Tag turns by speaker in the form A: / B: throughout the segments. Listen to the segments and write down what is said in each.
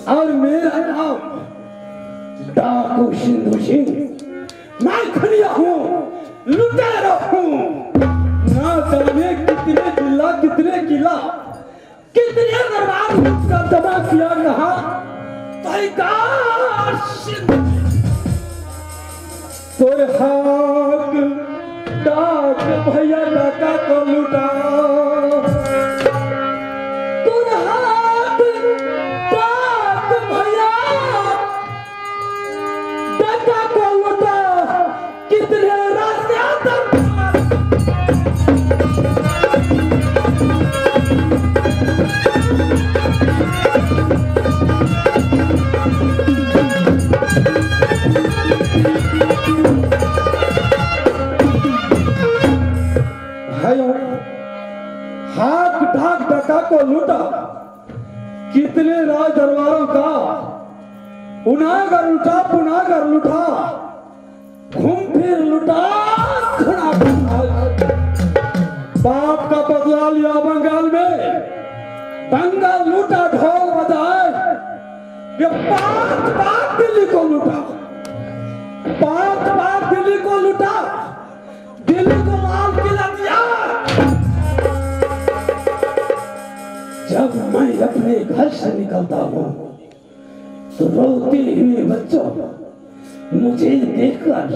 A: और मेरा नाम डाकू सिंधु सिंह। मैं खड़िया हूँ, लुटेरा हूँ। ना जाने कितने जिला कितने किला कितने दरबार का दबा किया कहा तो हाक डाक भैया डाका को लुटा हाथ ढाक डका को लूटा। कितने राज दरबारों का उनागर लुटा पुनागर लुटा, घूम फिर लुटा थोड़ा बाप का बदला लिया बंगाल में, बंगाल लूटा ढोल बजाए। ये बात दिल्ली को लूटा, बात दिल्ली को लूटा, दिल्ली को लाल किला दिया। जब मैं अपने घर से निकलता हूँ तो रोते हुए बच्चों मुझे देखकर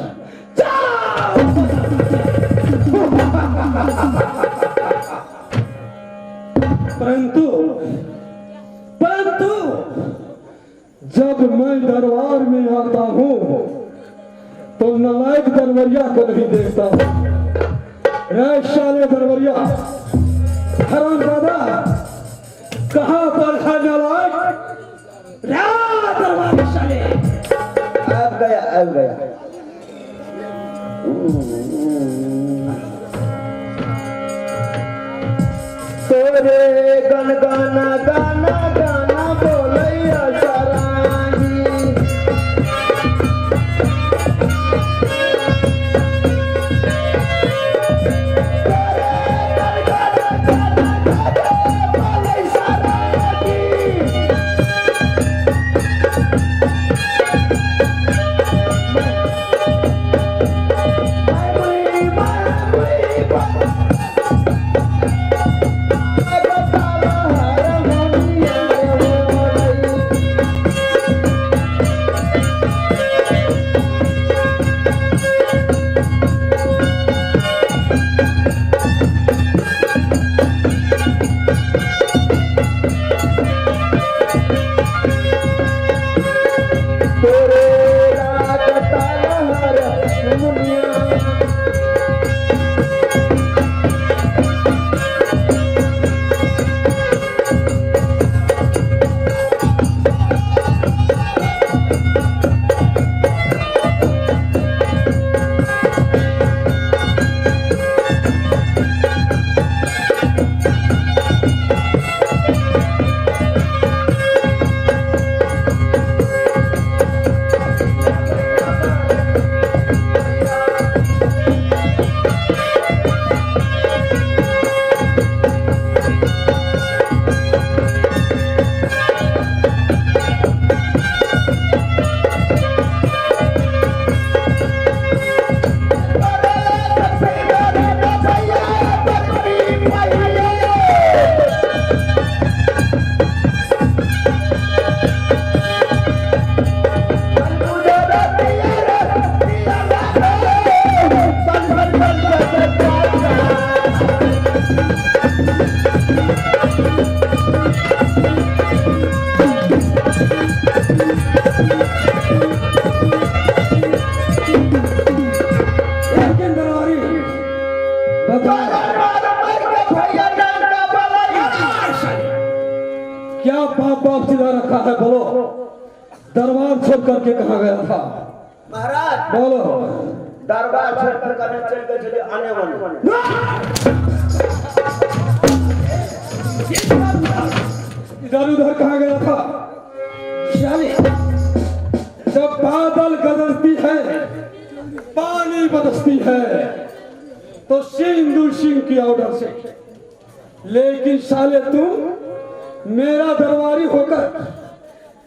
A: परंतु जब मैं दरबार में आता हूँ तो नालायक दरबारिया को नहीं देखता हूँ। शाले दरबारिया हरामजादा कहाँ पर है नालायक? दरबार शाले
B: अब गया तोरे गन गाना गाना गाना बोलैया सारांगी।
A: क्या बाप चिल्ला रखा है? बोलो, दरबार छोड़ करके कहाँ गया था?
B: महाराज
A: बोलो।
B: दरबार छोड़ कर चल गए थे आने वाले।
A: इधर उधर कहाँ गया था? जब बादल गरजती है, पानी बरसती है, तो सिंधु सिंह की ऑर्डर से। लेकिन साले तुम मेरा दरबारी होकर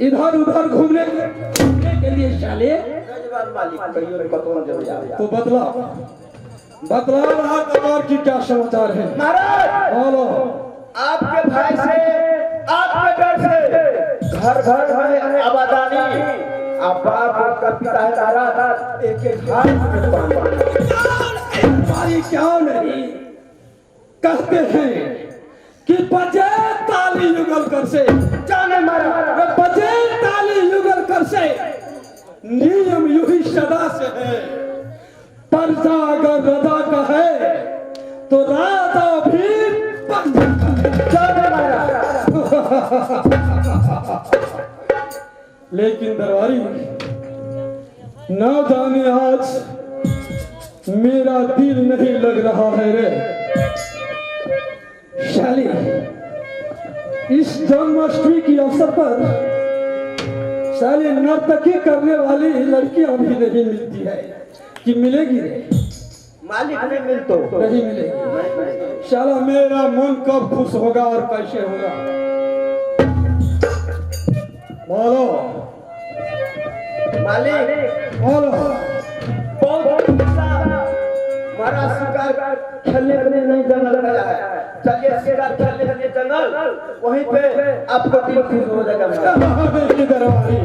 A: इधर उधर घूमने के लिए साले
B: जवाब मालिक कहियो रे कतौन जब जाए
A: तो बतला रहा दरबार की क्या समाचार है?
B: महाराज
A: बोलो।
B: आपके भाई से आपके डर से घर घर है आबादानी आप बाप आपका पिता है महाराज एक एक हाथ में पानी
A: हमारी क्या नहीं कहते हैं कि बजे ताली युगल कर से
B: जाने महाराज
A: बजे ताली युगल कर से नियम यू ही सदा से है। पर्दा अगर रजा का है तो राजा भी पर्दा का है।
B: जाने महाराज
A: लेकिन दरबारी ना जाने आज मेरा दिल नहीं लग रहा है रे शाली। इस जन्माष्टमी की अवसर पर शाली नर्तकी करने वाली लड़कियां भी नहीं मिलती है कि मिलेगी रे?
B: मालिक ने मिल तो
A: नहीं मिलेगी। शाला मेरा मन कब खुश होगा और कैसे होगा? बोलो
B: मालिक
A: बोलो।
B: बहुत महाराज शिकार खेलने के लिए नहीं जंगल गया है चलिए शिकार खेलने के लिए जंगल वहीं पे आपको दिल खुश हो जाएगा महाराज।
A: देखिए दरबारी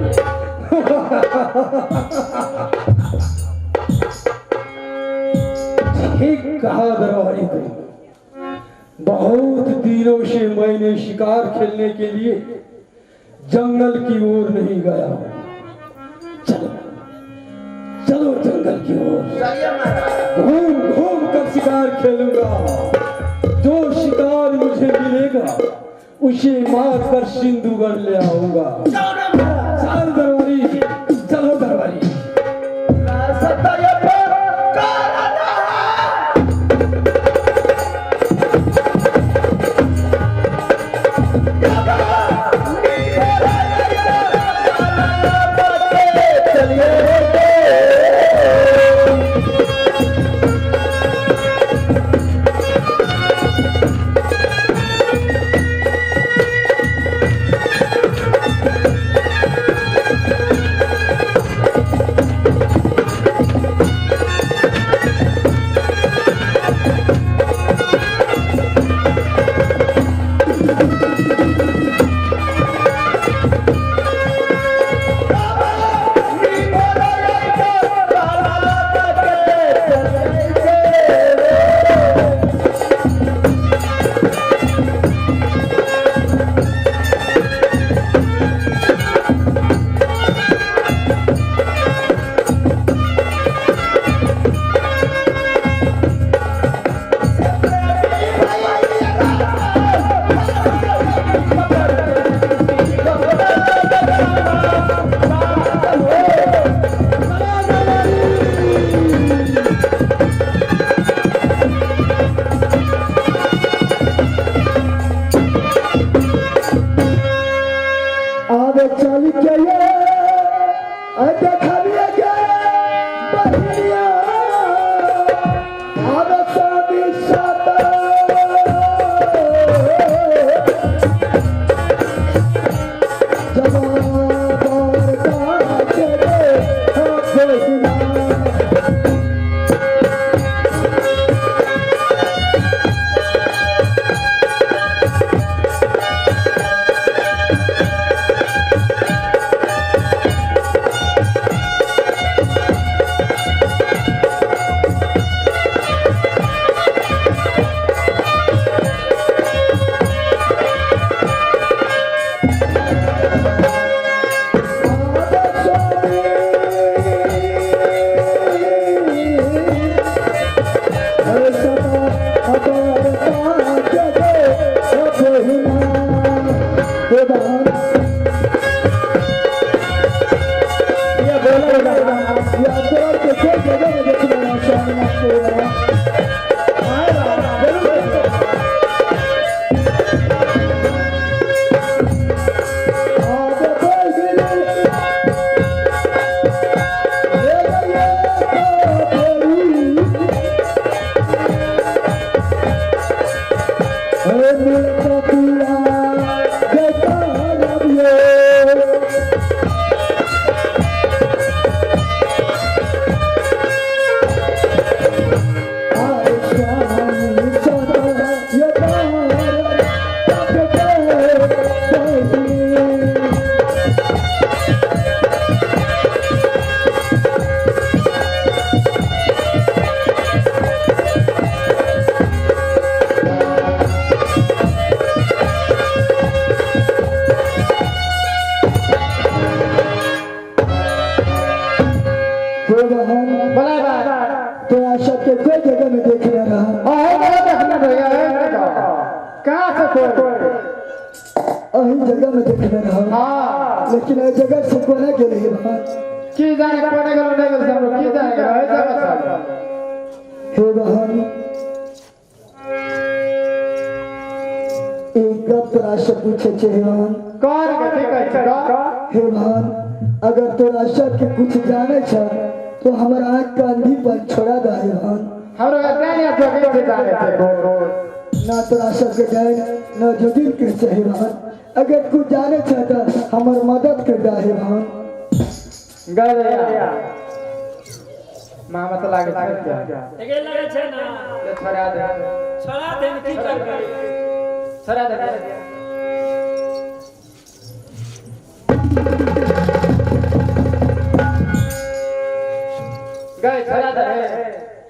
A: ठीक कहा दरबारी तुम। बहुत दिनों से मैंने शिकार खेलने के लिए जंगल की ओर नहीं गया। चलो चलो जंगल की ओर
B: चलिए महाराज
A: घूम घूम कर शिकार खेलूंगा। जो शिकार मुझे मिलेगा उसे मार कर सिंधुगढ़ ले आऊंगा। चल दरबारी चलो दरबारी। बहन
C: बोला बा
A: तो आशा के कोई जगह में देख ना रहा
C: ओए देखना भैया कहां से कोई
A: अही जगह में देख ना रहा
C: हां
A: लेकिन ये जगह से कोना के लिए बहन
C: की जाने कोने गलो नहीं गलो सब लोग की जाने है जगह
A: हे बहन एक गप तोरा से पूछे छे बहन
C: कौन के ठीक है
A: हे बहन अगर तोरा सब के कुछ जाने छ तो हमारा आँख का अंधीपन छोड़ा दे बहन
C: हमरो नहीं तो के जाने थे
A: ना तोरा सब के जाए ना जो दिन के चाहे बहन अगर कुछ जाने छ तो हमार मदद कर दे बहन
C: गया मामा तो लागे छै
D: एगे लगे छै ना
C: ले छोड़ा दे
D: की करबै
C: छोड़ा दे गए छोड़ा दे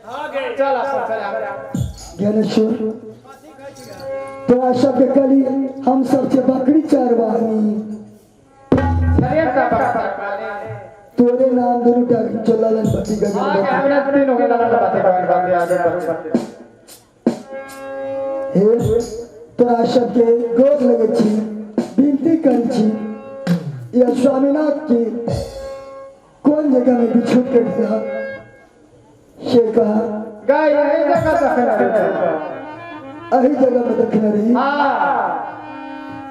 D: हां गए
C: चल अपन चल
A: ज्ञानेश्वर तोरा सब के कली हम सब से बकरी चरवानी
C: शरीर का पकड़
A: तोरे नाम दोनों टाकी चलालन पति गगन
C: हां हमरा तीन हो गया बातें बातें आगे बढ़ते
A: हे तोरा सब के गोद लगे छी विनती कर छी या स्वामीनाथ की कौन जगह में बिछुट कर दिया से कहा
C: गए यही जगह से
A: अही जगह में देखने रही
C: हां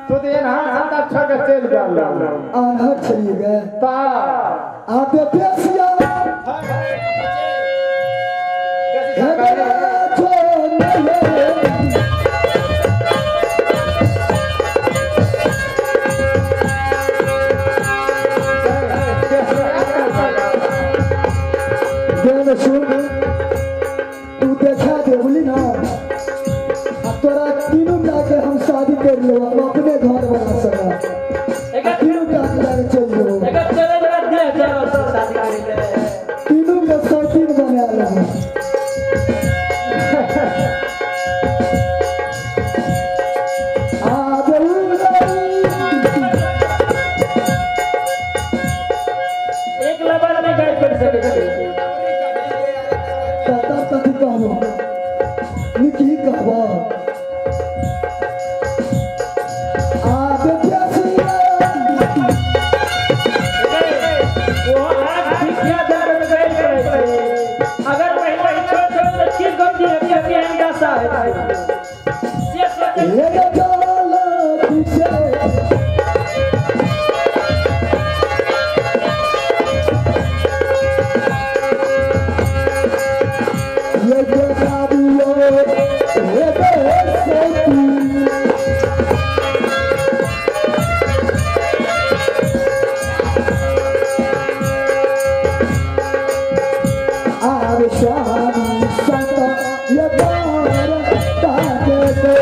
C: तो ये ना हाथ अच्छा के चल गया
A: आनहर चली गए
C: ता
A: आपे पेशिया हे मेरा छोड़ सुन तू देखा दे बोली ना तोरा तीनों जाके हम शादी कर लो हम अपने घर बना सका तीनों जाके जाके चल लो
D: एगे चले जा दे चलो शादी करेंगे
A: तीनों के शौकीन बना लो
D: एक लबार में गाइड कर सके
A: कथी कहबो निकी कहबो आबे प्यासिया
D: वो आज शिक्षा दर में गाइड करे छै अगर पहले छोट छोट चीज गलती है कि अंडा सा है से सोचे
A: ये चलो पीछे ये जगाबियो ये बेसती आवे शामी संता ये बार ताके दे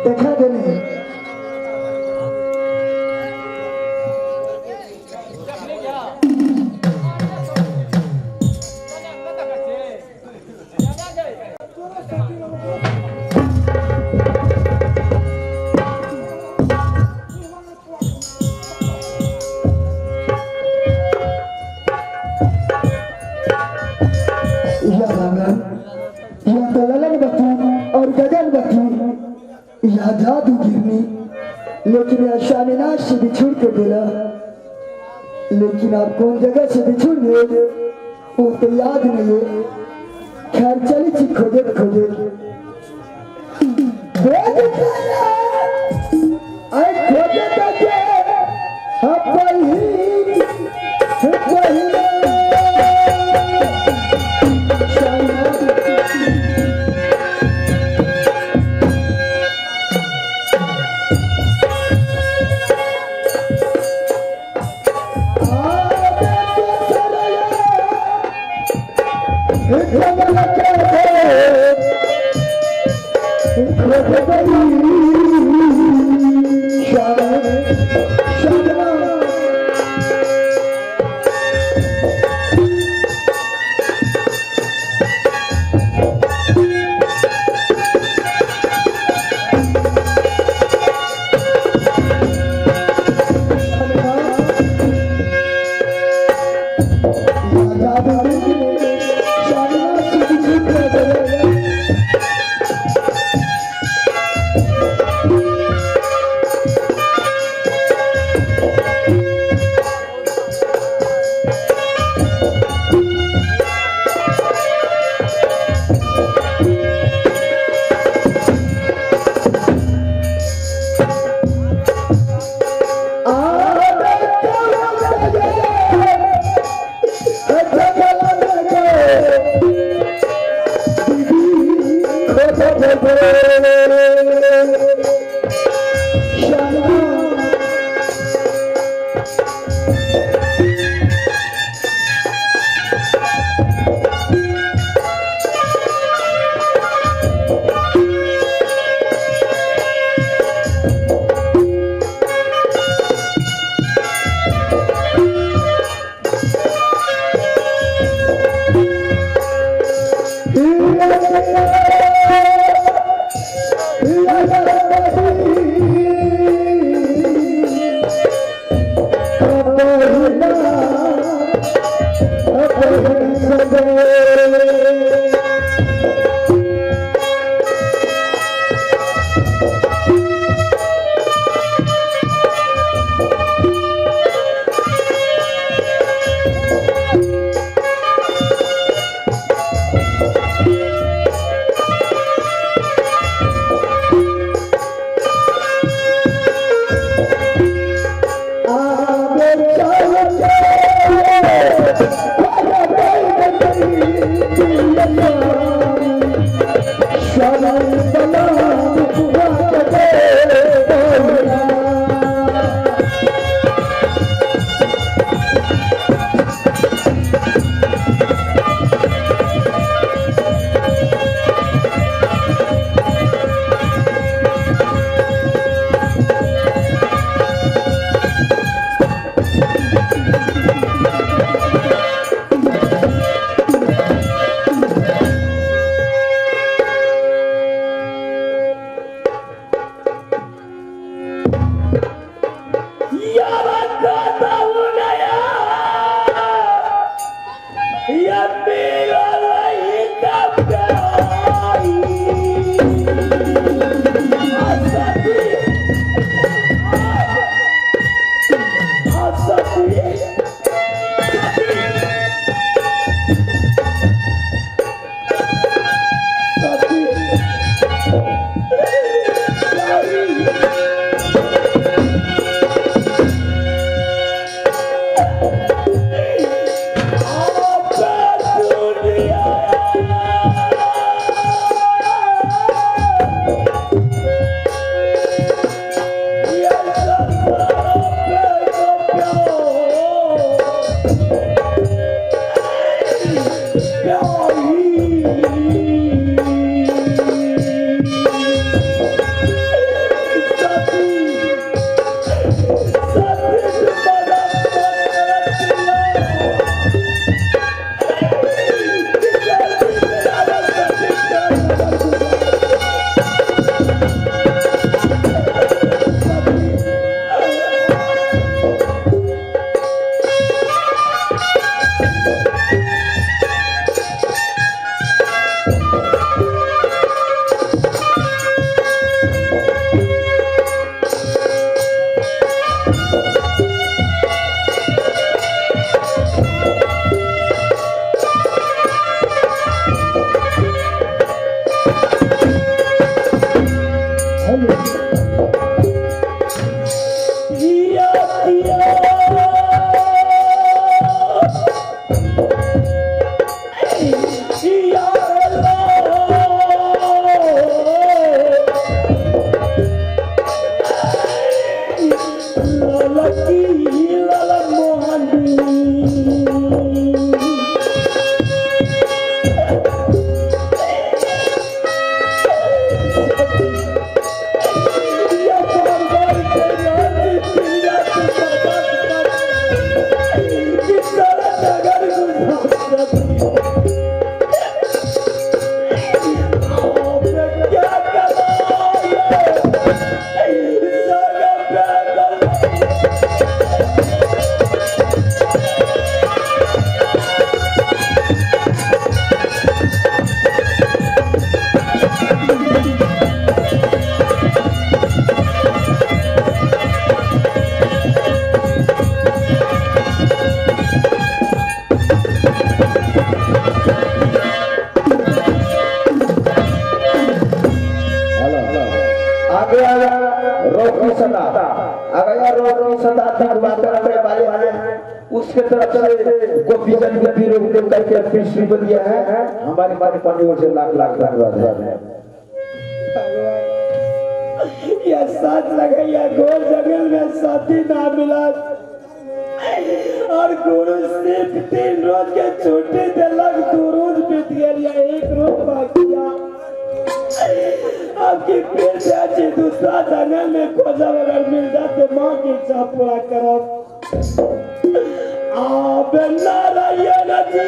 A: देखा देने और गगन बती या जादू गिरनी लेकिन यह शामिनाश से बिछुड़ के बोला लेकिन आप कौन जगह से बिछुड़ गए वो तो याद नहीं है खैर चली थी खोजे खोजे खोजे
B: इसके तरफ से गोपीचंद गोपी रोक करके पीछे दिया है। हमारी माने पानी ओर से लाख लाख धन्यवाद है।
A: यह साथ लगैया गोल जंगल में साथी ना मिला और गुरु सिर्फ 3 रोज के छुट्टी दिलक, 2 रोज बीत गया, 1 रोज बाकी। आपकी फिर से अच्छी दूसरा जंगल में खोजा अगर मिल जाते माँ की इच्छा पूरा करब। आप नारायण जी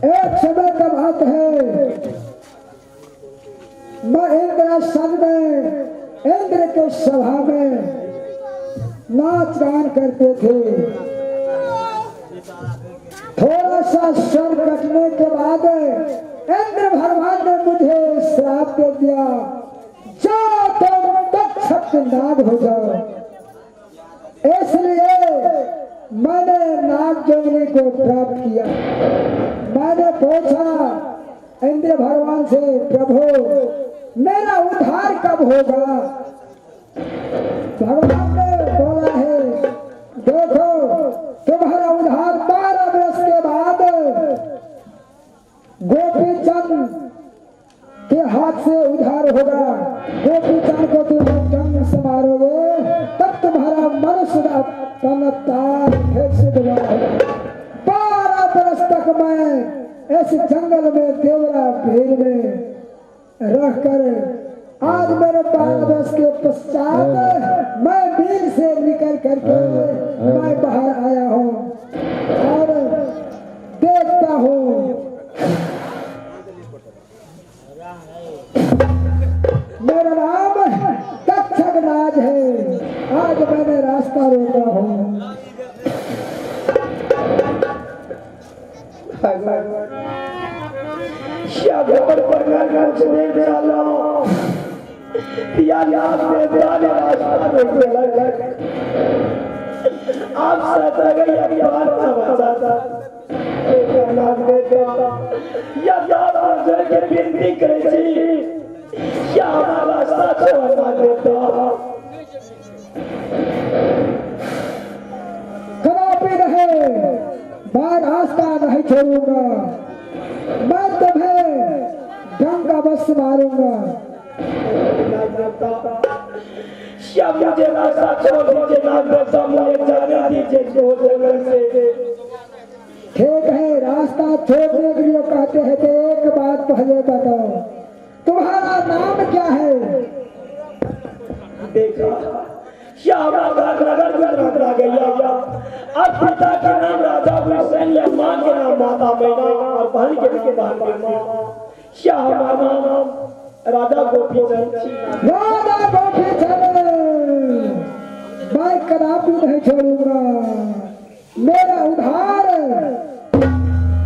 C: एक समय का बात है, मैं इंद्रासन में इंद्र के सभा में नाच गान करते थे। थोड़ा सा स्वर कटने के बाद इंद्र भगवान ने मुझे श्राप दे दिया, जाओ तुम तक्षक नाग हो जाओ। इसलिए मैंने नाग जोगनी को प्राप्त किया। मैंने पूछा इंद्र भगवान से, प्रभु मेरा उद्धार कब होगा? भगवान ने बोला है, देखो तुम्हारा उद्धार 12 वर्ष के बाद गोपीचंद के हाथ से उद्धार होगा। गोपीचंद को तुम जंग से मारोगे तब तुम्हारा मनुष्य तन तार फिर से दोबारा होगा। 12 वर्ष तक मैं ऐसे जंगल में देवरा भीड़ में रहकर आज मेरे 12 वर्ष के पश्चात मैं भीड़ से निकल करके मैं बाहर आया हूँ और देखता हूँ मेरा नाम तक्षक राज है। आज मैंने रास्ता रोका हूँ। कदापि नहीं, मैं रास्ता नहीं छोड़ूंगा। मैं तुम्हें गंगा बस मारूंगा। मुझे रास्ता छोड़ दीजिए, जाने दीजिए। ठीक है, रास्ता छोड़ने के लिए कहते हैं तो एक बात पहले बताओ, तुम्हारा नाम क्या है?
A: देखा श्यामा गुजरात आ गया। अब पिता के नाम राजा हुसैन या मां के नाम माता मैना और बहन के नाम श्यामा नाम राजा गोपीचंद।
C: राजा गोपीचंद मैं कदापि नहीं छोड़ूंगा। मेरा उद्धार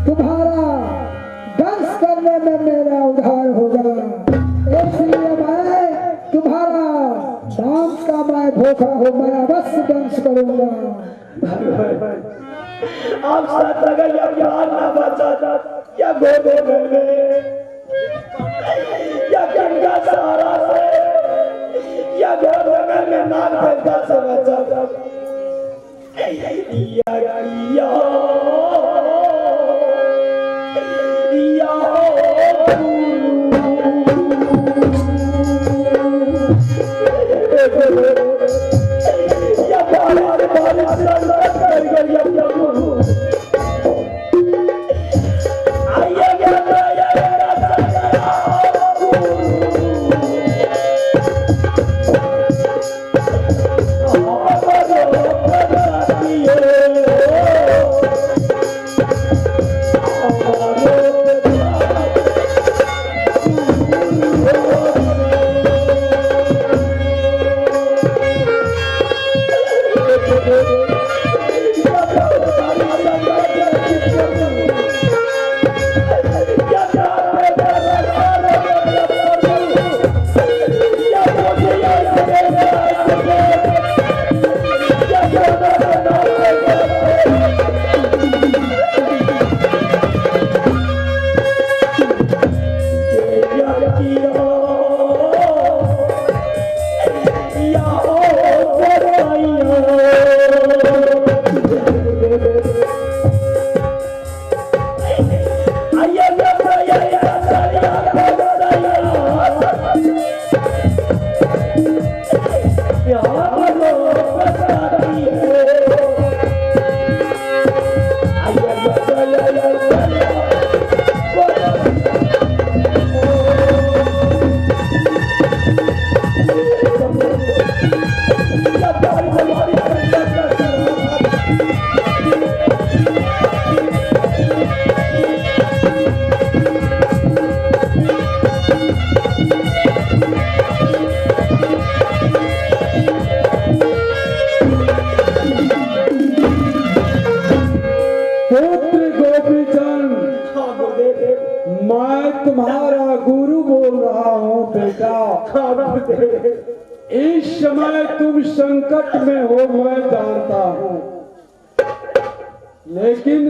C: तुम्हारा दंश करने में मेरा उद्धार होगा। इसलिए मैं तुम्हारा डांस का मैं भूखा हूँ, मैं अवश्य दंश करूंगा।
A: आप साथ अगर या प्यार ना बचा या गोदे में या गंगा सहारा से या गोदे में नाग गंगा से बचा या इस समय तुम संकट में हो मैं जानता हूं, लेकिन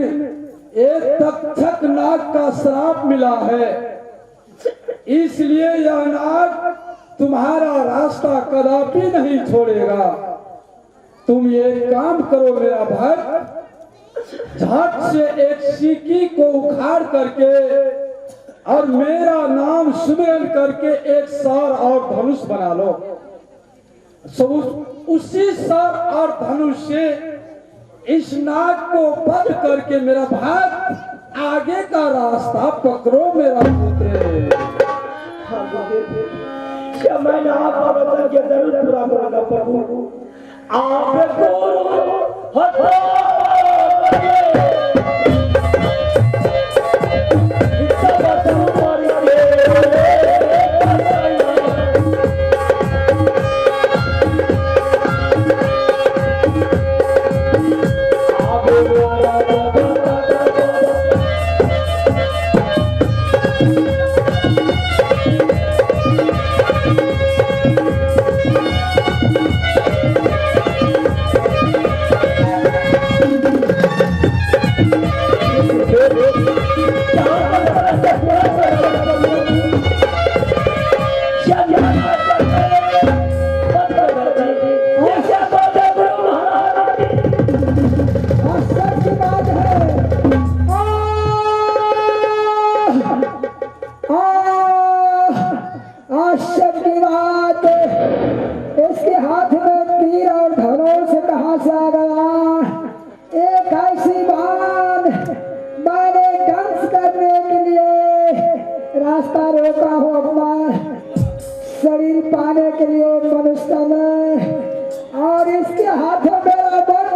A: एक तक्षक नाग का श्राप मिला है, इसलिए यह नाग तुम्हारा रास्ता कदापि नहीं छोड़ेगा। तुम ये काम करो मेरा भाई, झट से एक सीकी को उखाड़ करके और मेरा नाम सुमिरन करके एक सर और धनुष बना लो। उसी सर और धनुष से इस नाग को बंद करके मेरा भाई आगे का रास्ता पकड़ो मेरा पुत्र।
D: क्या मैंने आपका वचन के जरूर पूरा करूंगा प्रभु।
C: इसके हाथ में तीर और धनुष कहां से आ गया? एक ऐसी बात मैंने ध्वंस करने के लिए रास्ता रोका हो अपना शरीर पाने के लिए मनुष्य में, और इसके हाथों मेरा बंध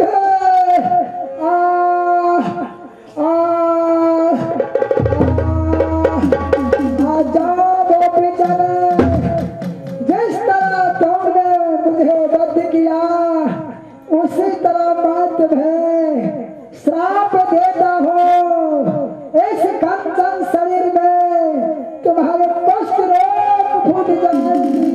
C: जाओ गोपी चले। जिस तरह तुमने मुझे बद्ध किया उसी तरह मैं तुम्हें श्राप देता हूँ। इस कंचन शरीर में तुम्हारे कष्ट रोग फूट जाएंगे।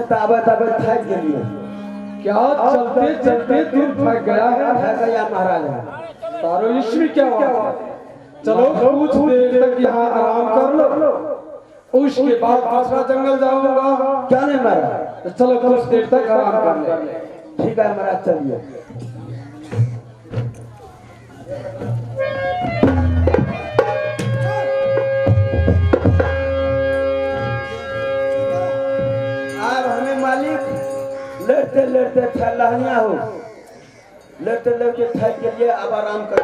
B: ताबत ताबत थक गेलिए
A: क्या चलते चलते तू थक गया है?
B: थक गया महाराज
A: तारो ईश्वरी क्या हुआ? चलो कुछ देर तक यहाँ आराम कर लो, उसके बाद दूसरा जंगल जाऊंगा।
B: क्या नहीं महाराज
A: तो चलो कुछ देर तक आराम कर ले।
B: ठीक है महाराज चलिए अब हमें मालिक लेटते लेटते ठहरना हो लेटते लेटते ठहर के लिए अब आराम कर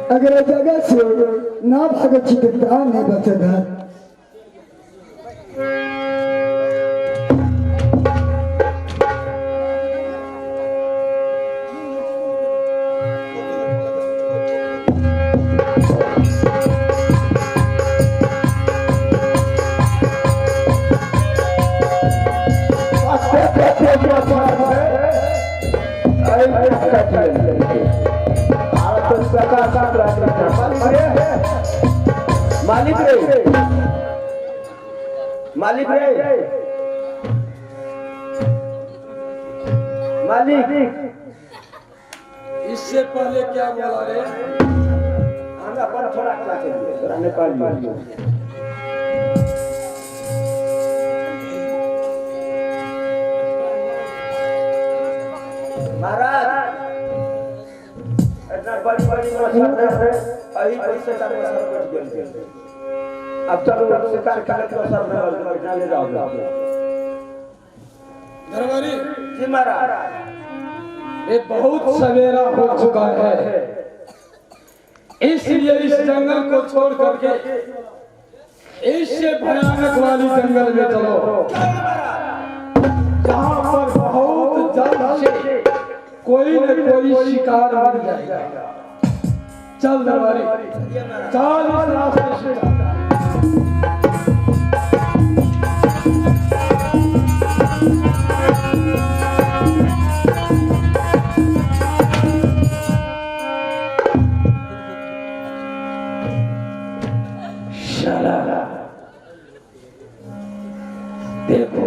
C: अगर जगह से ना भागत तो प्राण नहीं बचेगा।
B: मालिक रे मालिक रे मालिक
A: इससे पहले क्या बोला रे?
B: हमें अपन थोड़ा क्या चाहिए जरा निकाल लियो। महाराज इतना बड़ी मछली है अभी पैसे का मसला कट गया। अब चलो शिकार का सर में जाने जाओ
A: दरबारी
B: जी महाराज।
A: ये बहुत सवेरा हो चुका है, इसलिए इस जंगल को छोड़ करके इससे भयानक वाली जंगल में चलो, जहाँ पर बहुत जल्द से कोई न कोई शिकार मिल जाएगा। चल दरबारी, चल इस रास्ते से चल। देखो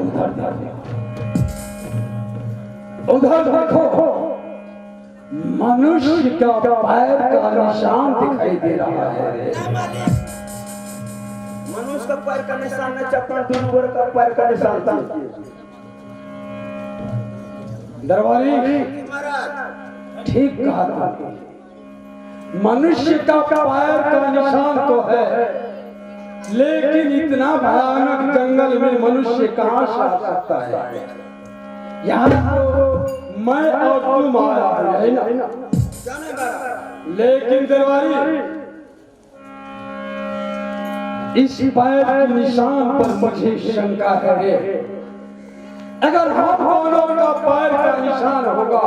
A: उधर देखो, मनुष्य का पैर का निशान दिखाई दे रहा है।
B: मनुष्य का पैर का निशान है, चप्पल दूर का पैर का निशान था।
A: दरबारी ठीक कहा था, मनुष्य का पैर का निशान तो है, लेकिन इतना भयानक जंगल में मनुष्य कहाँ से आ सकता है? यहाँ तो मैं और तुम आया है ना, लेकिन दरबारी इस पैर के निशान पर मुझे शंका है। अगर हम दोनों का पैर का निशान होगा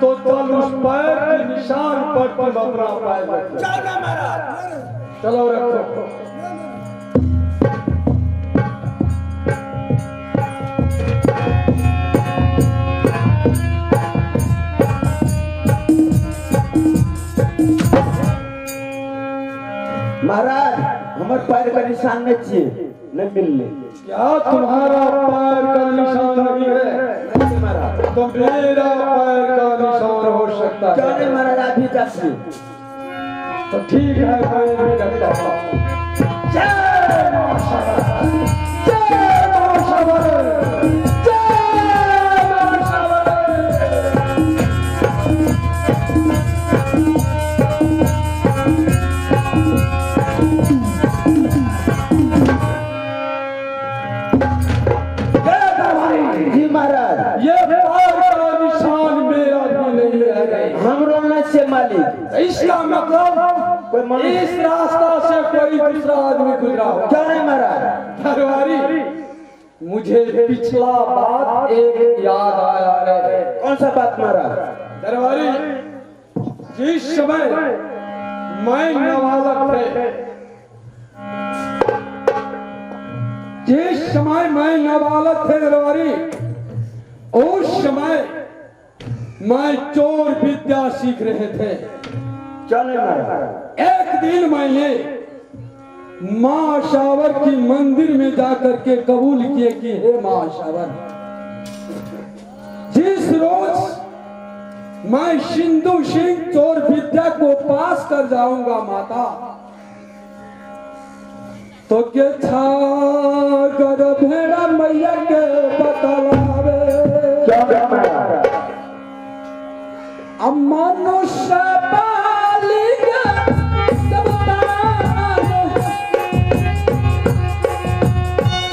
A: तो चल उस पैर के निशान पर तुम अपना पैर रखो। चलो रखो।
B: महाराज हमारे पैर का निशान नहीं चाहिए, नहीं मिलने।
A: क्या तुम्हारा पैर का निशान नहीं है?
B: नहीं महाराज।
A: तो मेरा पैर का निशान हो सकता
B: क्यों
A: है।
B: नहीं महाराज, आप ही जाइए।
A: तो ठीक है, मैं भी करता हूँ। जय मां शावर, जय मां शावर, जय मां शावर।
B: जी महाराज,
A: ये पैर का निशान मेरा भी नहीं है।
B: हम रोना से मालिक।
A: इसका मतलब
B: कोई मनुष्य
A: इस रास्ता से कोई दूसरा आदमी गुजरा हो।
B: क्यों नहीं महाराज?
A: दरबारी मुझे पिछला बात एक याद आया है।
B: कौन सा बात महाराज?
A: दरबारी जिस समय मैं नाबालग थे, जिस समय मैं नाबालग थे दरबारी, उस समय मैं चोर विद्या सीख रहे थे।
B: क्यों नहीं महाराज?
A: एक दिन मैंने मां शावर की मंदिर में जाकर के कबूल किए कि हे मां शावर, जिस रोज मैं सिंधु सिंह चोर विद्या को पास कर जाऊंगा माता, तो के छागर भेड़ा मैया के बतलावे।
B: क्यों नहीं महाराज?
A: अब मनुष्य बालिग सब तारो,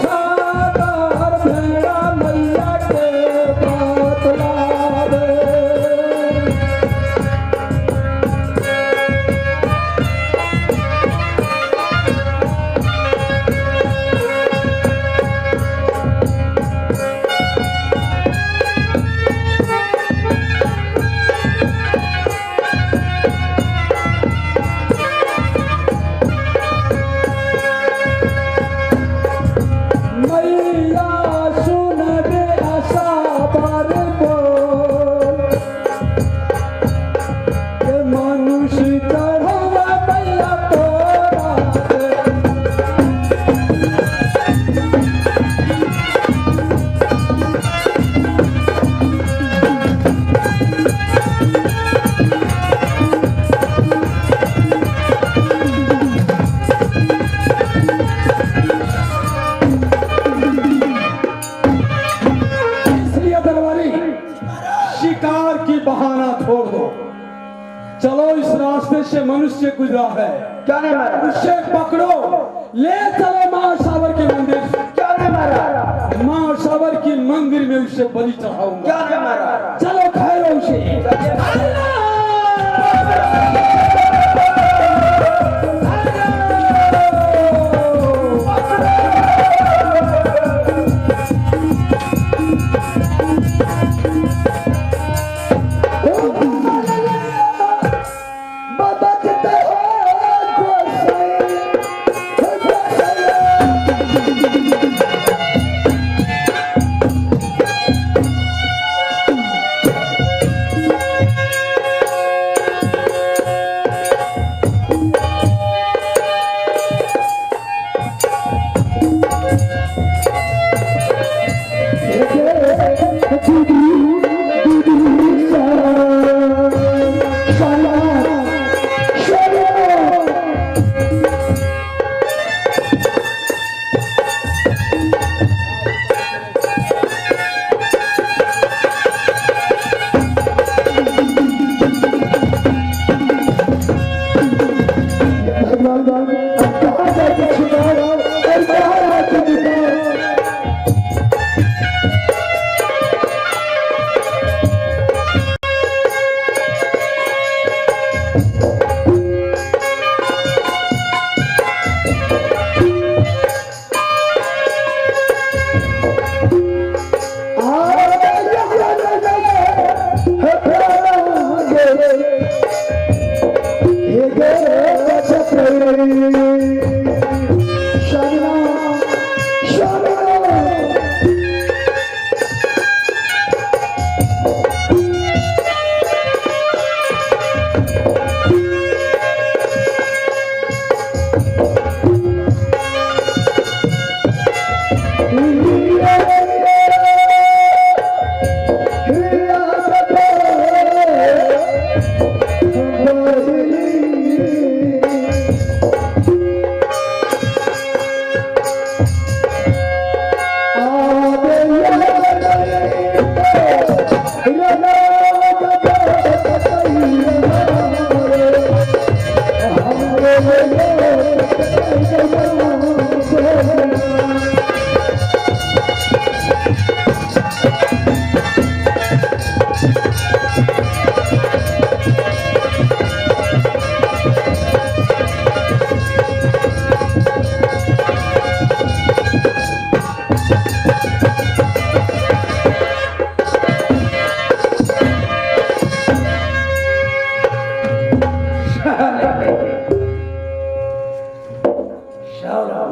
A: छागर भेड़ा मैया के बतलावे। चलो इस रास्ते से मनुष्य गुजरा है,
B: क्या नहीं मारा?
A: उसे पकड़ो, ले चलो मां शावर के मंदिर।
B: क्या नहीं मारा?
A: मां शावर की मंदिर में उसे बलि चढ़ाऊंगा।
B: क्या नहीं मारा?
A: चलो खाओ उसे।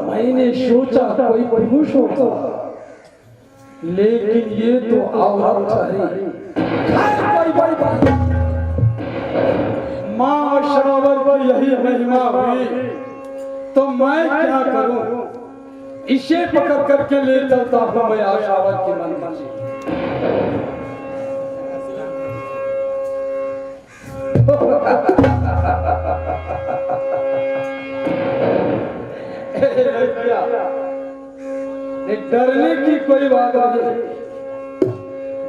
A: मैंने सोचा कोई पुरुष होगा, लेकिन ये तो औरत है। कोई बात माँ श्रावण की यही महिमा हुई तो मैं क्या करूं? इसे पकड़ करके ले चलता हूं मैं आशावत की मंदिर से। डरने की कोई बात नहीं,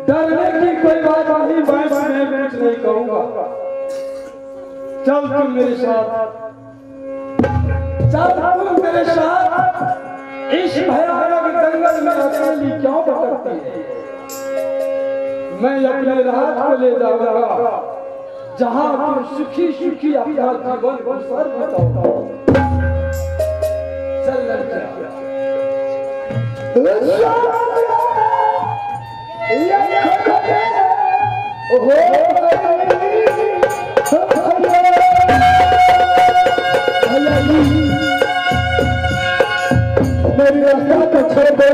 A: डरने की कोई बात नहीं। मैं कुछ नहीं कहूंगा। चल तुम मेरे साथ, चल तुम मेरे साथ। इस भयानक जंगल में अकेली क्यों भटकती है? मैं अपने राज को ले जाऊंगा जहां तुम सुखी सुखी अपना जीवन बसर बिताओ। चल लड़कियां।
C: मेरी रास्ता को छोड़ दे।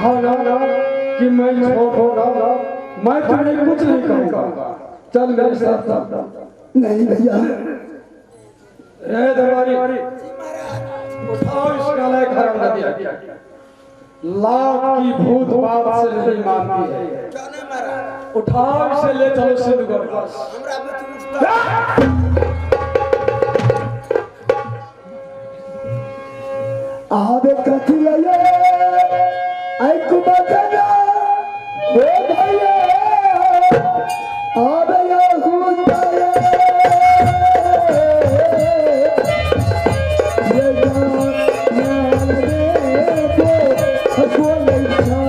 A: कहा ना कि मैं छोड़ूंगा, मैं तुम्हें कुछ नहीं कहूंगा, चल मेरे साथ चल।
C: नहीं भैया,
A: रे दरबारी उठाओ इस काले घर में दिया, लाख की भूत बात से नहीं मानती है, उठाओ इसे ले चलो सिद्धगढ़ पास।
C: आवे कथिया आई कुबतना ओ भैया आवे या हुताया ये जान रे को हसो लइछा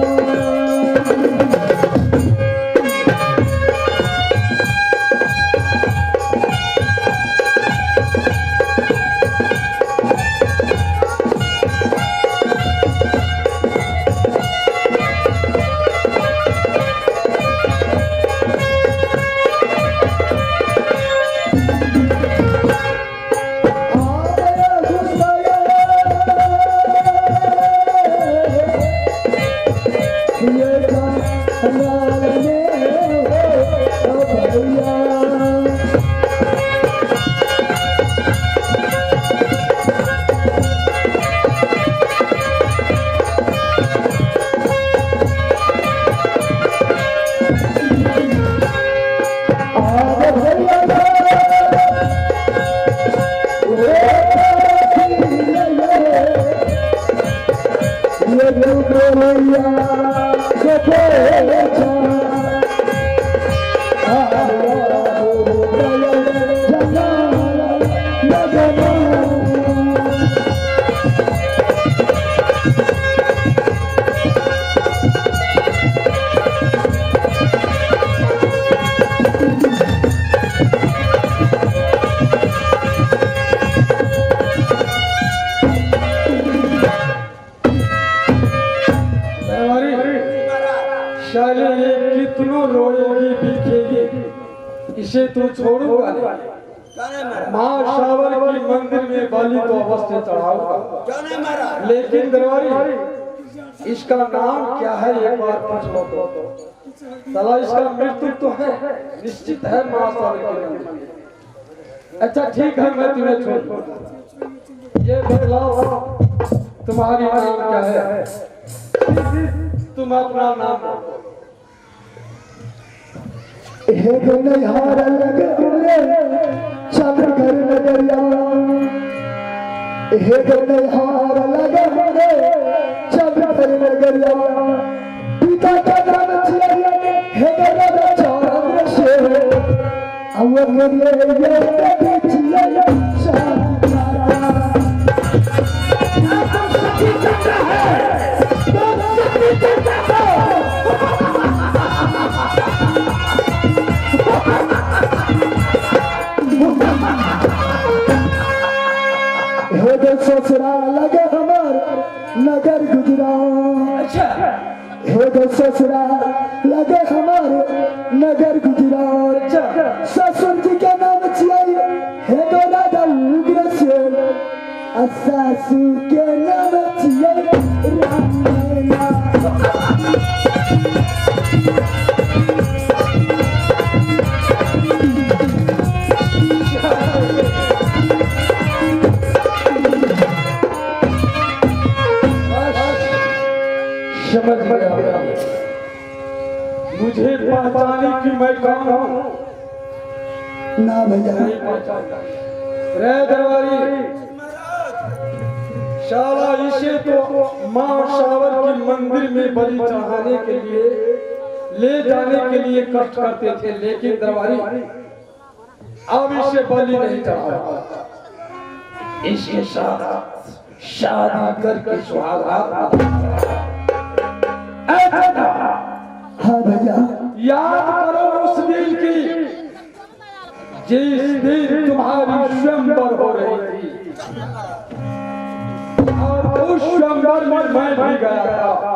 A: शाले ये कितनों रोएगी बिकेगी, इसे तू छोड़ूंगा नहीं। माँ शावर की मंदिर में बलि तो अवश्य चढ़ाऊंगा, लेकिन दरबारी इसका नाम क्या है एक बार पूछ लो तो। साला इसका मृत्यु तो है, निश्चित है माँ शावर की मंदिर। अच्छा ठीक है, मैं तुम्हें छोड़, ये बतलाओ तुम्हारी नाम क्या है, तुम अपना नाम बोलो।
C: हे गनहार लगे चंद्र घर नगरिया, हे गनहार लगे चंद्र घर नगरिया, पिता का नाम चिया हे गनहार चंद्र से अवर मेरे ये चिया शांतारा आप सखी चंद्र है तो सखी चंद्र ससुरा लगे हमार नगर गुजरात, हे ससुरा लगे हमार नगर गुजरात, ससुर जी के नाम चियाई हे दो राजा उग्रसेन, सासू के नाम चियाई रामैया।
A: समझ गया मुझे पहचाने कि मैं कौन हूँ?
C: ना भैया,
A: रे दरबारी शाला इसे तो माँ शावर की मंदिर में बलि चढ़ाने के लिए ले जाने के लिए कष्ट करते थे, लेकिन दरबारी अब इसे बलि नहीं चढ़ाओ, इसके साथ शादी करके सुहागरात।
C: हाँ भैया,
A: याद करो उस दिन की जिस दिन तुम्हारी स्वयंवर हो रही थी, और उस स्वयंवर में मैं भी गया था,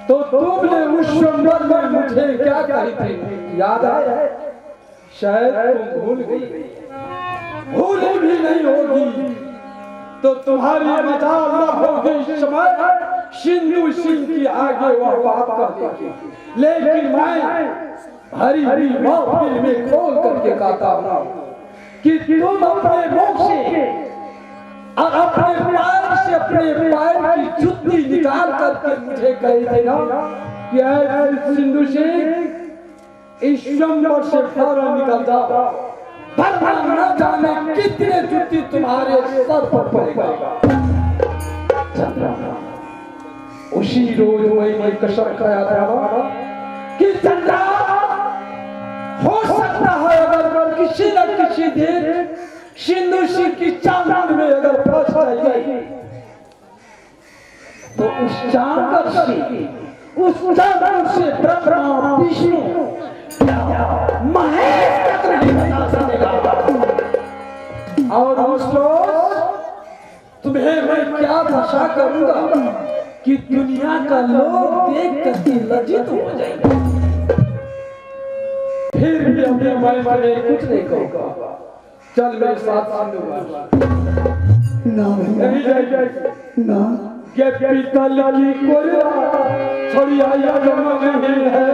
A: तो तुमने उस स्वयंवर में मुझे क्या कही थी याद है? शायद तुम भूल गई, भूली भी नहीं होगी तो तुम्हारी मजाल न होगी। समय सिंधु सिंह की आगे वह बात कहती, लेकिन मैं भरी भरी महफिल में खोल करके कहता हूं कि तुम अपने मुख से और अपने पैर से अपने पैर की जुत्ती निकाल करके मुझे कही थे ना कि ऐ सिंधु सिंह इस चंबर से फौरन निकल जाओ, वरना न जाने कितने जुत्ती तुम्हारे सर पर पड़ेगा। उसी रोज मैंने कसम खाया था कि चंद्रा हो सकता है अगर किसी न किसी दिन सिंधु सिंह की चांद में अगर फंस जाएगी तो उस चांद से ब्रह्मा विष्णु महेश तक नहीं बता सकेगा। और दोस्तों तुम्हें मैं क्या दशा करूंगा कि दुनिया का लोग देख करके लज्जित हो जाएंगे, फिर भी हमें मैं कुछ नहीं कहूंगा। चल मेरे साथ
C: ना ना
A: के पीतल की कोरिया छोड़ी आया नहीं है,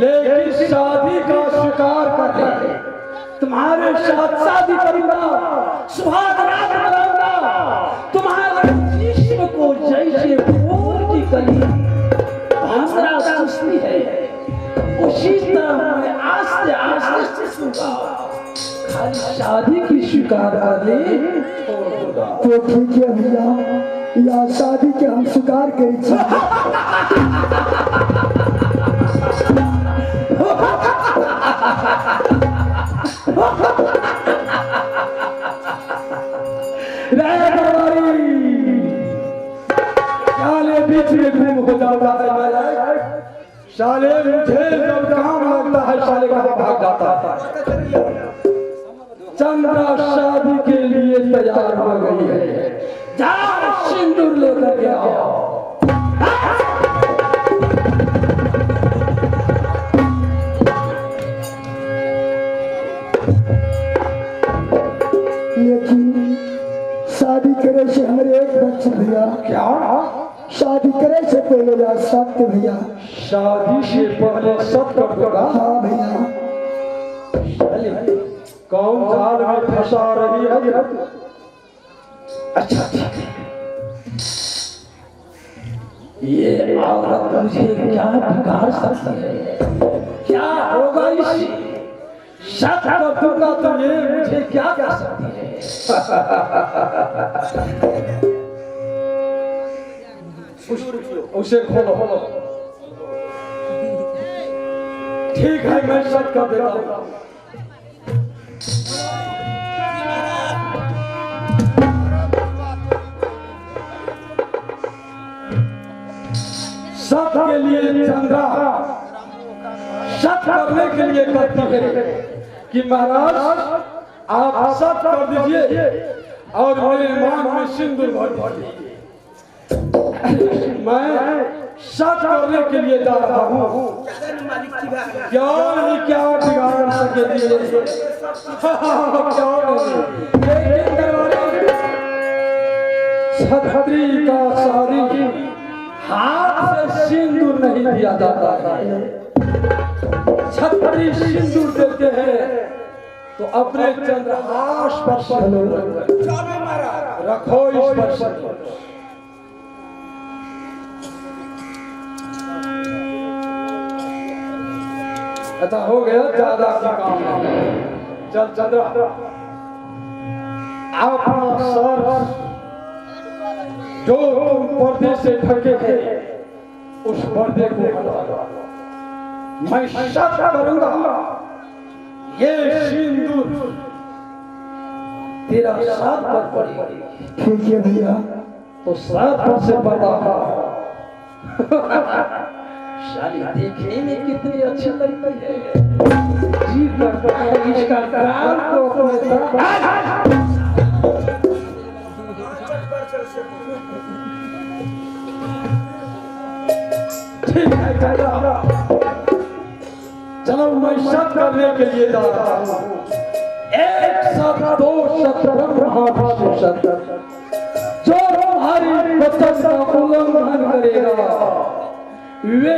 A: लेकिन शादी का स्वीकार कर ले। तुम्हारे साथ शादी करूंगा, सुहाग रात मनाऊंगा, तुम्हारे जिस्म को जैसे फूल की कली भांगरा सुस्ती है, उसी तरह मैं आस्ते आस्ते सुनूंगा। खाली शादी की स्वीकार कर ले
C: तो ठीक है भैया, या शादी के हम स्वीकार करी छी।
A: शाले बीच में घूम हो जाता है, शाले मुझे जब काम लगता है शाले कहाँ भाग जाता है। चंद्रा शादी के लिए तैयार हो गई है, जा सिंदूर लेकर आओ।
C: लेकिन शादी करे से हमारे एक बच्चे भैया,
A: क्या
C: शादी करे से पहले या सत्य भैया,
A: शादी से पहले सब कर देगा?
C: हाँ भैया।
A: कौन जाल में फंसा रही है? अच्छा ठीक है, ये औरत मुझे क्या बिगाड़ सकती है? क्या होगा इसे? शक कर दूंगा तो ये मुझे क्या कर सकती है? उसे खोलो। ठीक है, मैं शक कर देता हूँ। शक के लिए चंद्रा शक करने के लिए कहती है कि महाराज आप शक कर दीजिए और मेरे मांग में सिंदूर भर दीजिए। मैं शक करने के लिए जा रहा हूँ, क्या बिगाड़ सकेगी? लेकिन दरबारी छतरी का शादी हाथ से सिंदूर नहीं दिया जाता है। छतरी सिंदूर देते हैं तो अपने चंद्रहास पर रखो इस पर। अच्छा हो गया, ज्यादा का काम चल चंद्रा अपना सर जो तुम पर्दे से ढके थे उस पर्दे को हटा दो। मैं शक करूंगा ये सिंदूर तेरा साथ पर पड़ेगी।
C: ठीक है भैया।
A: तो साथ पर से पता शाली देखने में कितनी अच्छी लगती है, जी करता है इसका काम को अपने ठीक है। चलो मैं शक करने के लिए जा रहा हूँ। एक शक, दो शक, ब्रह्मा शक, जो तुम्हारी वचन का उल्लंघन करेगा वे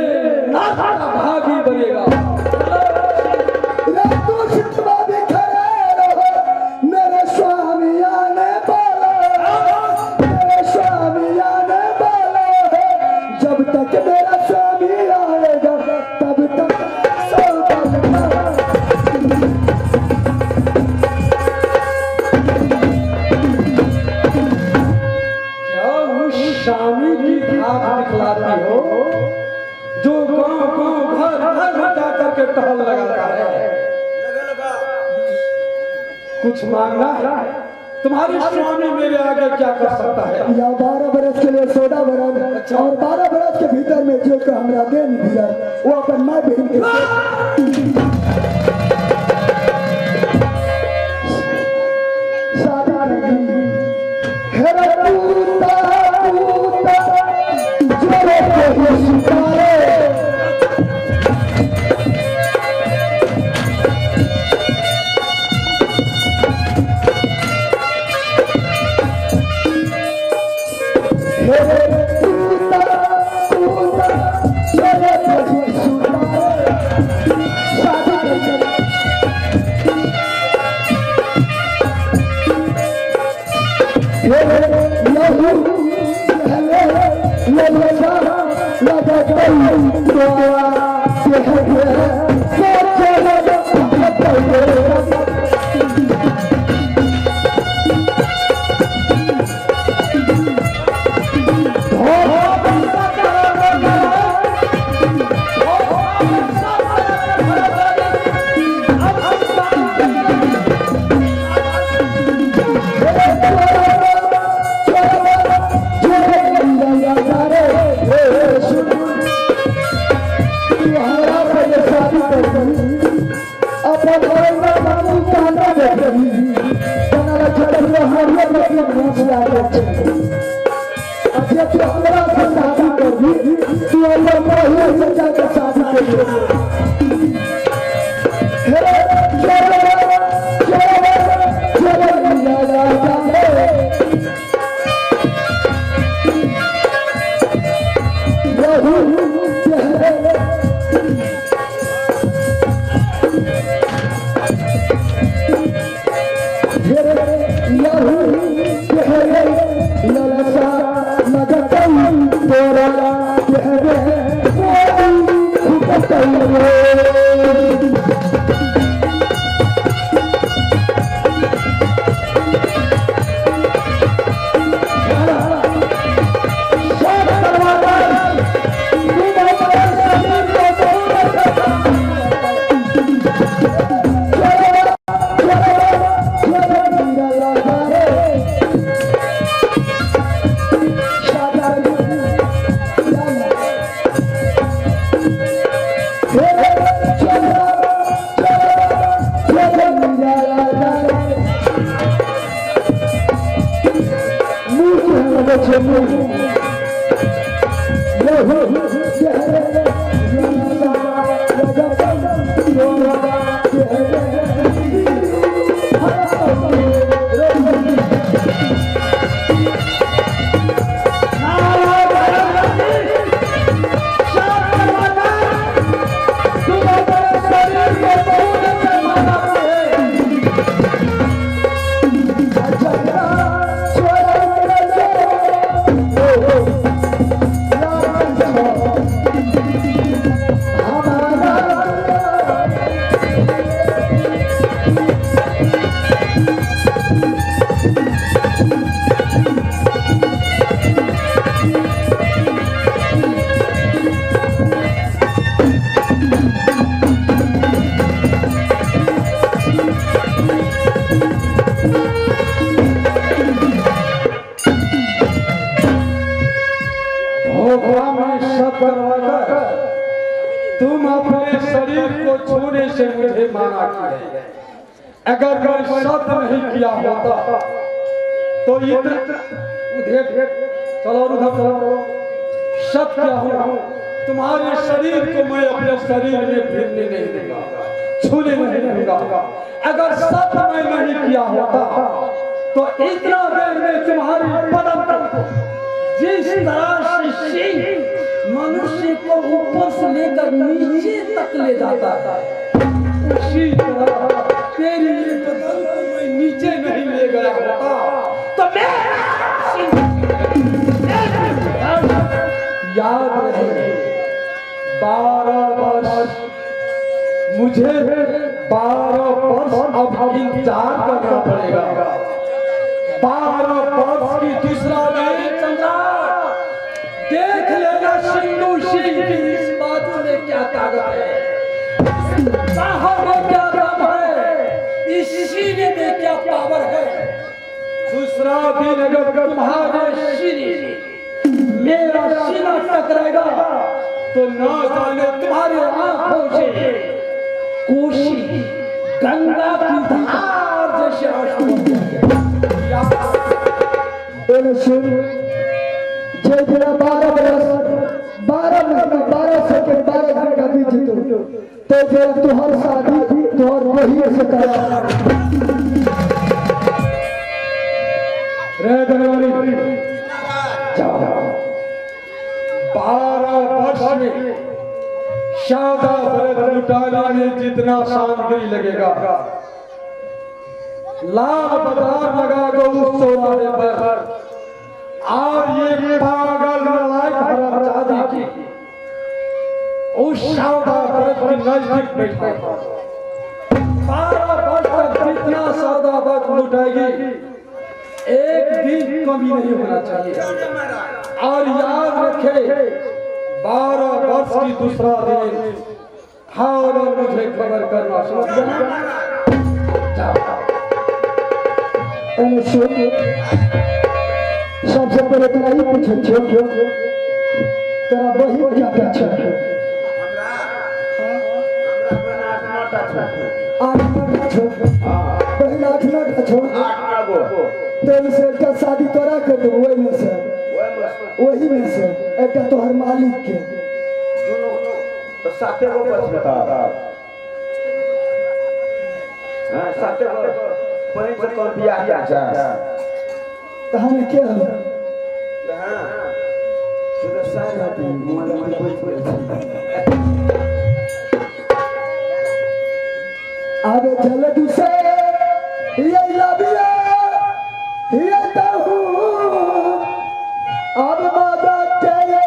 A: भागी बनेगा।
C: मेरे स्वामी आने वाला, मेरे स्वामी आने वाला है। जब तक मेरा स्वामी आएगा तब तक
A: क्या उस स्वामी की धाक दिखलाती हो जो गांव घर जाकर के टहल लगाता है? कुछ मांगना है? तुम्हारे स्वामी मेरे आगे क्या कर सकता है?
C: या 12 बरस के लिए 14 बरस और 12 बरस के भीतर में जो का हमरा देन दिया वो अपन माँ बहन के शादी नहीं। हेरा पूता जोरे के सितारे पूता जोरे के सितारे
A: तुम अपने शरीर को छूने से मुझे माना किया। अगर मैं सत्य नहीं किया होता तो इधर चलो उधर चलो। सत्य हूँ, तुम्हारे शरीर को मैं अपने शरीर में फिरने नहीं दूंगा, छूने नहीं दूंगा। अगर सत्य मैं नहीं किया होता तो इतना देर में तुम्हारी बदन को जिस तरह से सिंह मनुष्य को ऊपर से लेकर नीचे तक ले जाता है, उसी तरह तेरी बदन को मैं नीचे नहीं ले गया होता तो मैं याद रहे 12 वर्ष मुझे 12 वर्ष अब इंतजार करना पड़ेगा। 12 वर्ष की दूसरा नहीं चंद्रा, देख लेना सिंधु सिंह की इस बाजू में क्या ताकत है, बाहर में क्या दम है, इस सीने में क्या पावर है। दूसरा दिन अगर तुम्हारे सीने मेरा सीना टकराएगा तो ना जाने तुम्हारे आंखों से कोशी गंगा की धार जैसे आंसू
C: बोले सुन, जय तेरा 12 बरस 12 महीना 12 सेकंड 12 घंटा बीत तो जब तुहर शादी तुहर वही से करा
A: रे धनवानी जाओ। 12 वर्ष में शादा भरत लुटाने में जितना सामग्री लगेगा, लाख बाजार लगा दो उस चौराहे पर। और ये पागल लड़ाई उस सौदा व्रत के नजदीक बैठा था। 12 वर्ष तक जितना सौदा व्रत लुटाएगी एक दिन कमी नहीं होना चाहिए। और याद रखे 12 वर्ष की दूसरा दिन और मुझे खबर करना समझ गया।
C: सबसे पहले तेरा ही पूछे तेरा वही क्या अच्छा है पहला 8 मिनट अच्छो तेरे से एक शादी तोरा कर दो वही में से एक तोहर मालिक के
B: साथे वो बचता हां साथे वो पॉइंट से कौन दिया अच्छा
C: तो हमें क्या है
B: हां तो साथ आती मोबाइल में कोई
C: आगे चल दूसरे ये लबिया ये ताहू अब मादा चले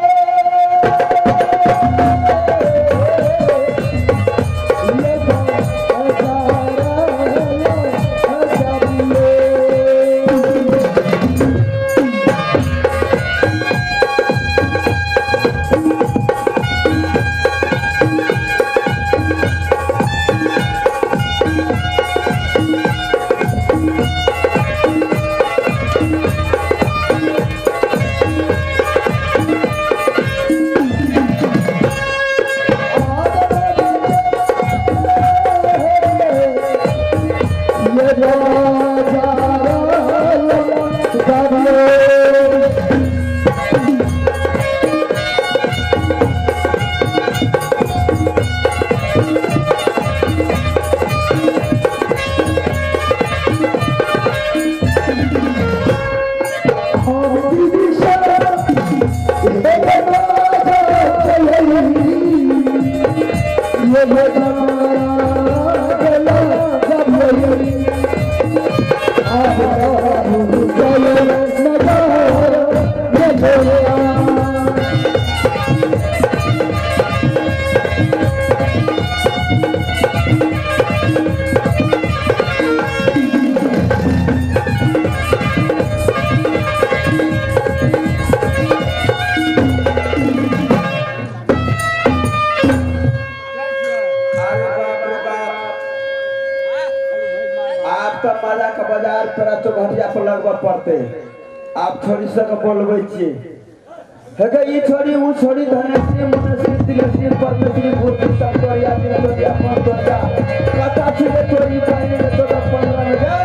B: पड़ते आप छोड़ी सक बोलबे छी हेगे ई छोड़ी उ छोड़ी धनश्री मनश्री तिलश्री पद्मश्री भूषी सब तो या दिन तो या पर तो या कथा छी छोड़ी पानी में तो 15 में गए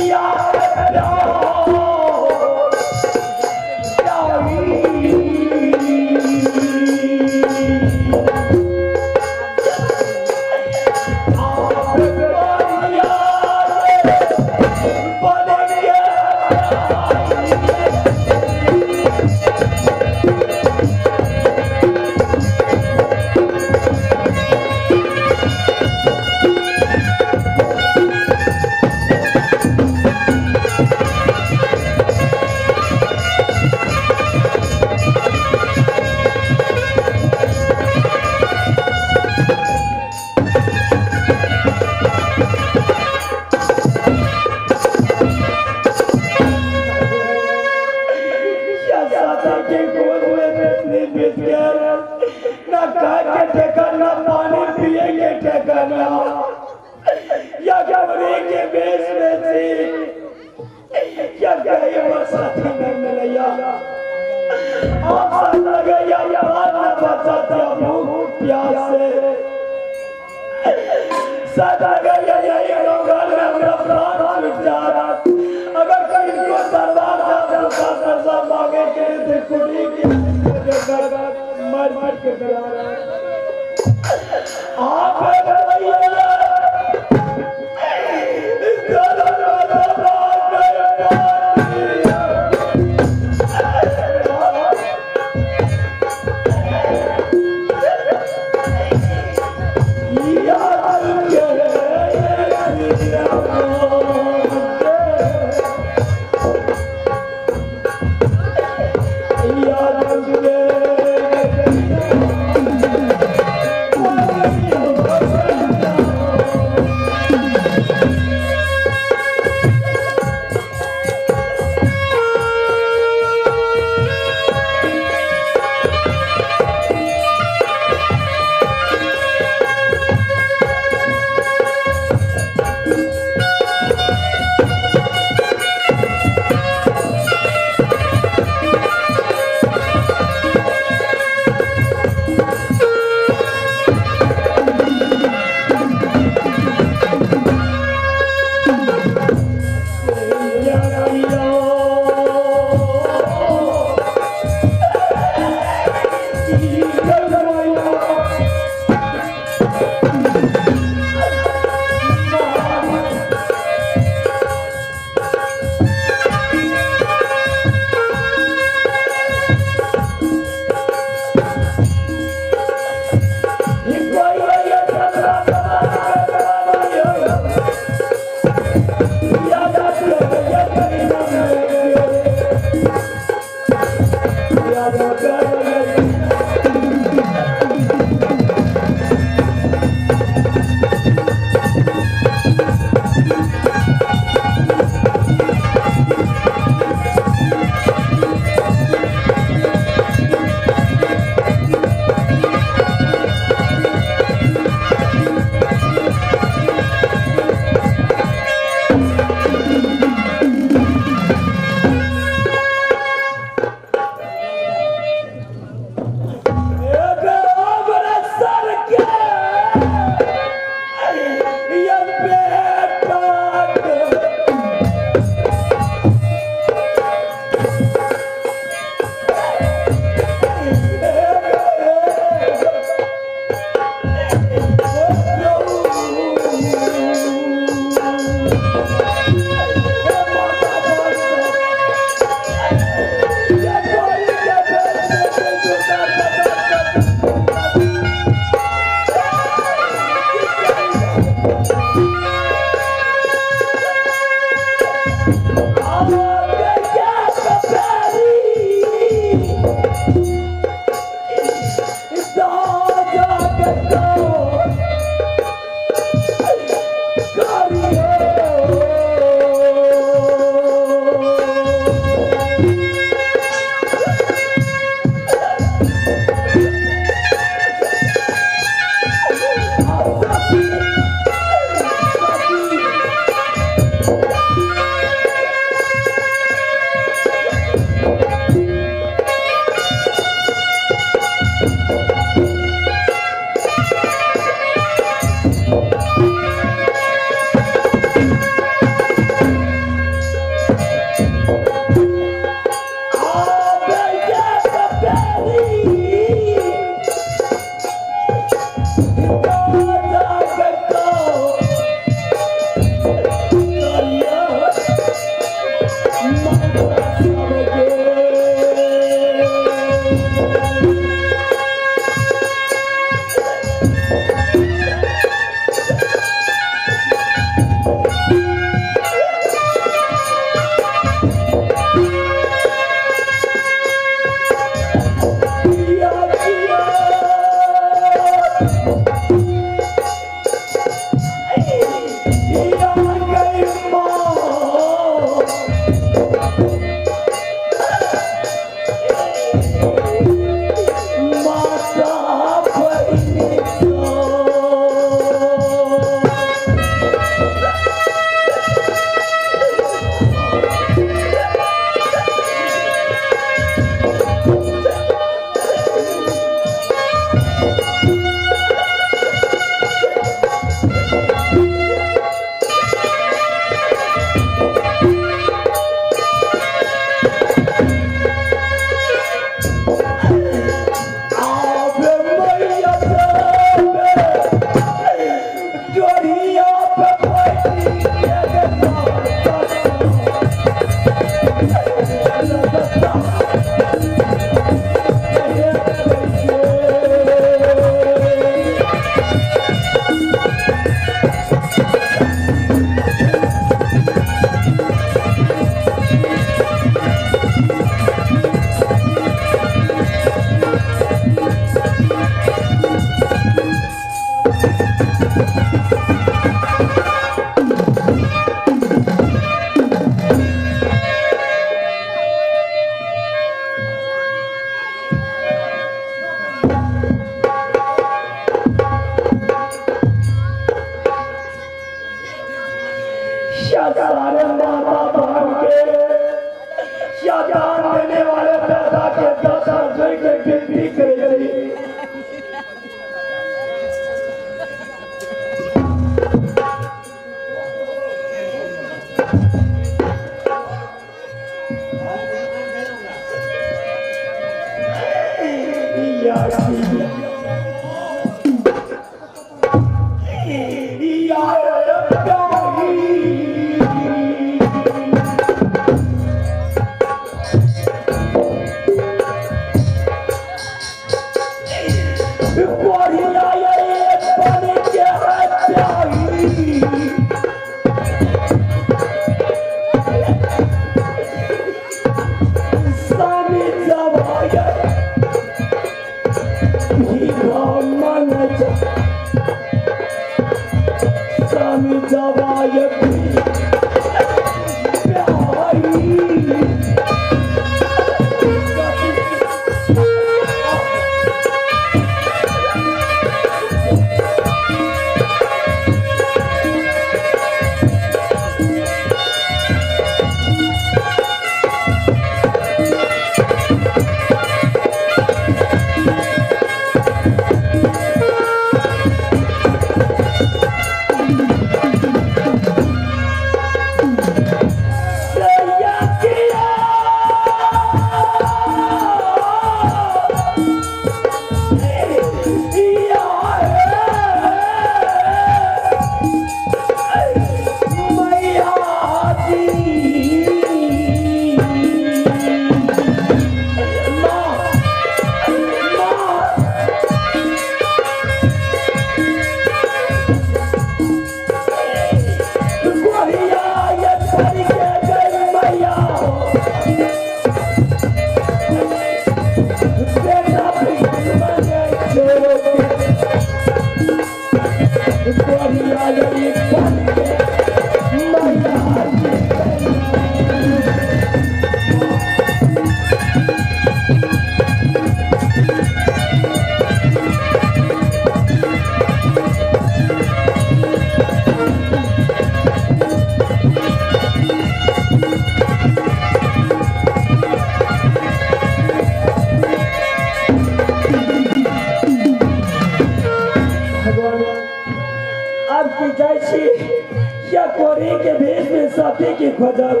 A: पति की खोजल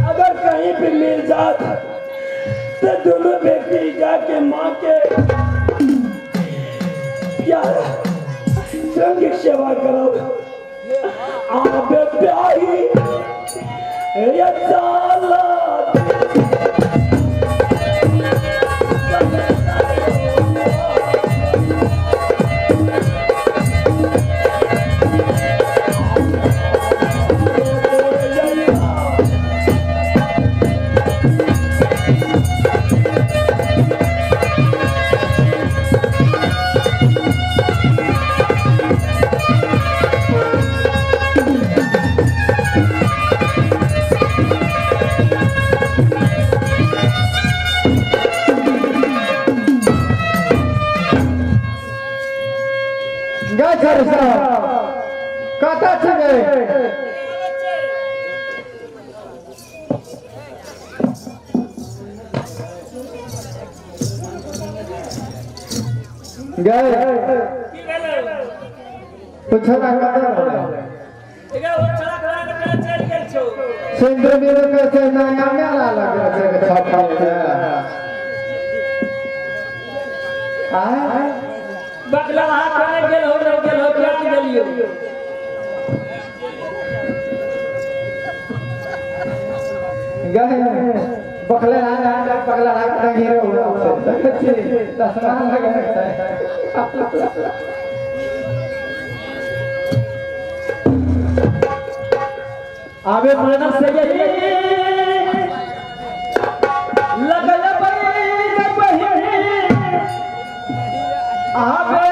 A: अगर कहीं भी मिल जात तो दोनों व्यक्ति जाके माँ के प्यार संग सेवा करो। आप प्यारी ये साला
C: कता छे गए कुछ ना सिंधु मेरे के से नया मेला लगे छे छठा के
D: बगला वहां खाने गेल हो क्या गेलियो
C: गए बखले ना पगला ना हीरो से दसरा लगे
D: आवे मानस से गई लगल बहिनी आवे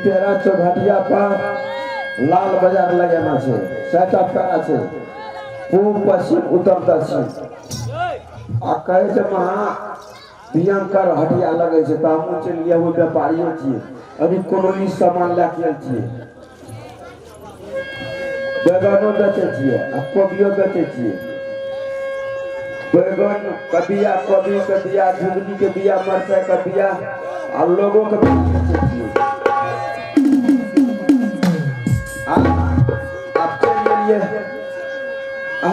B: तेरा चौघटिया पर लाल बाजार लगेना छे सेटअप करा छे पूर्व पश्चिम उत्तर दक्षिण आ कहे छे महा भयंकर हटिया लगे छे त हम चलिए वो व्यापारी छिए अभी कॉलोनी सामान लेके छिए बैगनो बेचे छिए आ कोबियो बेचे छिए बैगन कबिया कोबी के बिया झुगनी के बिया मरचाई के बिया आ लोगों के बेचे छिए आप चलिए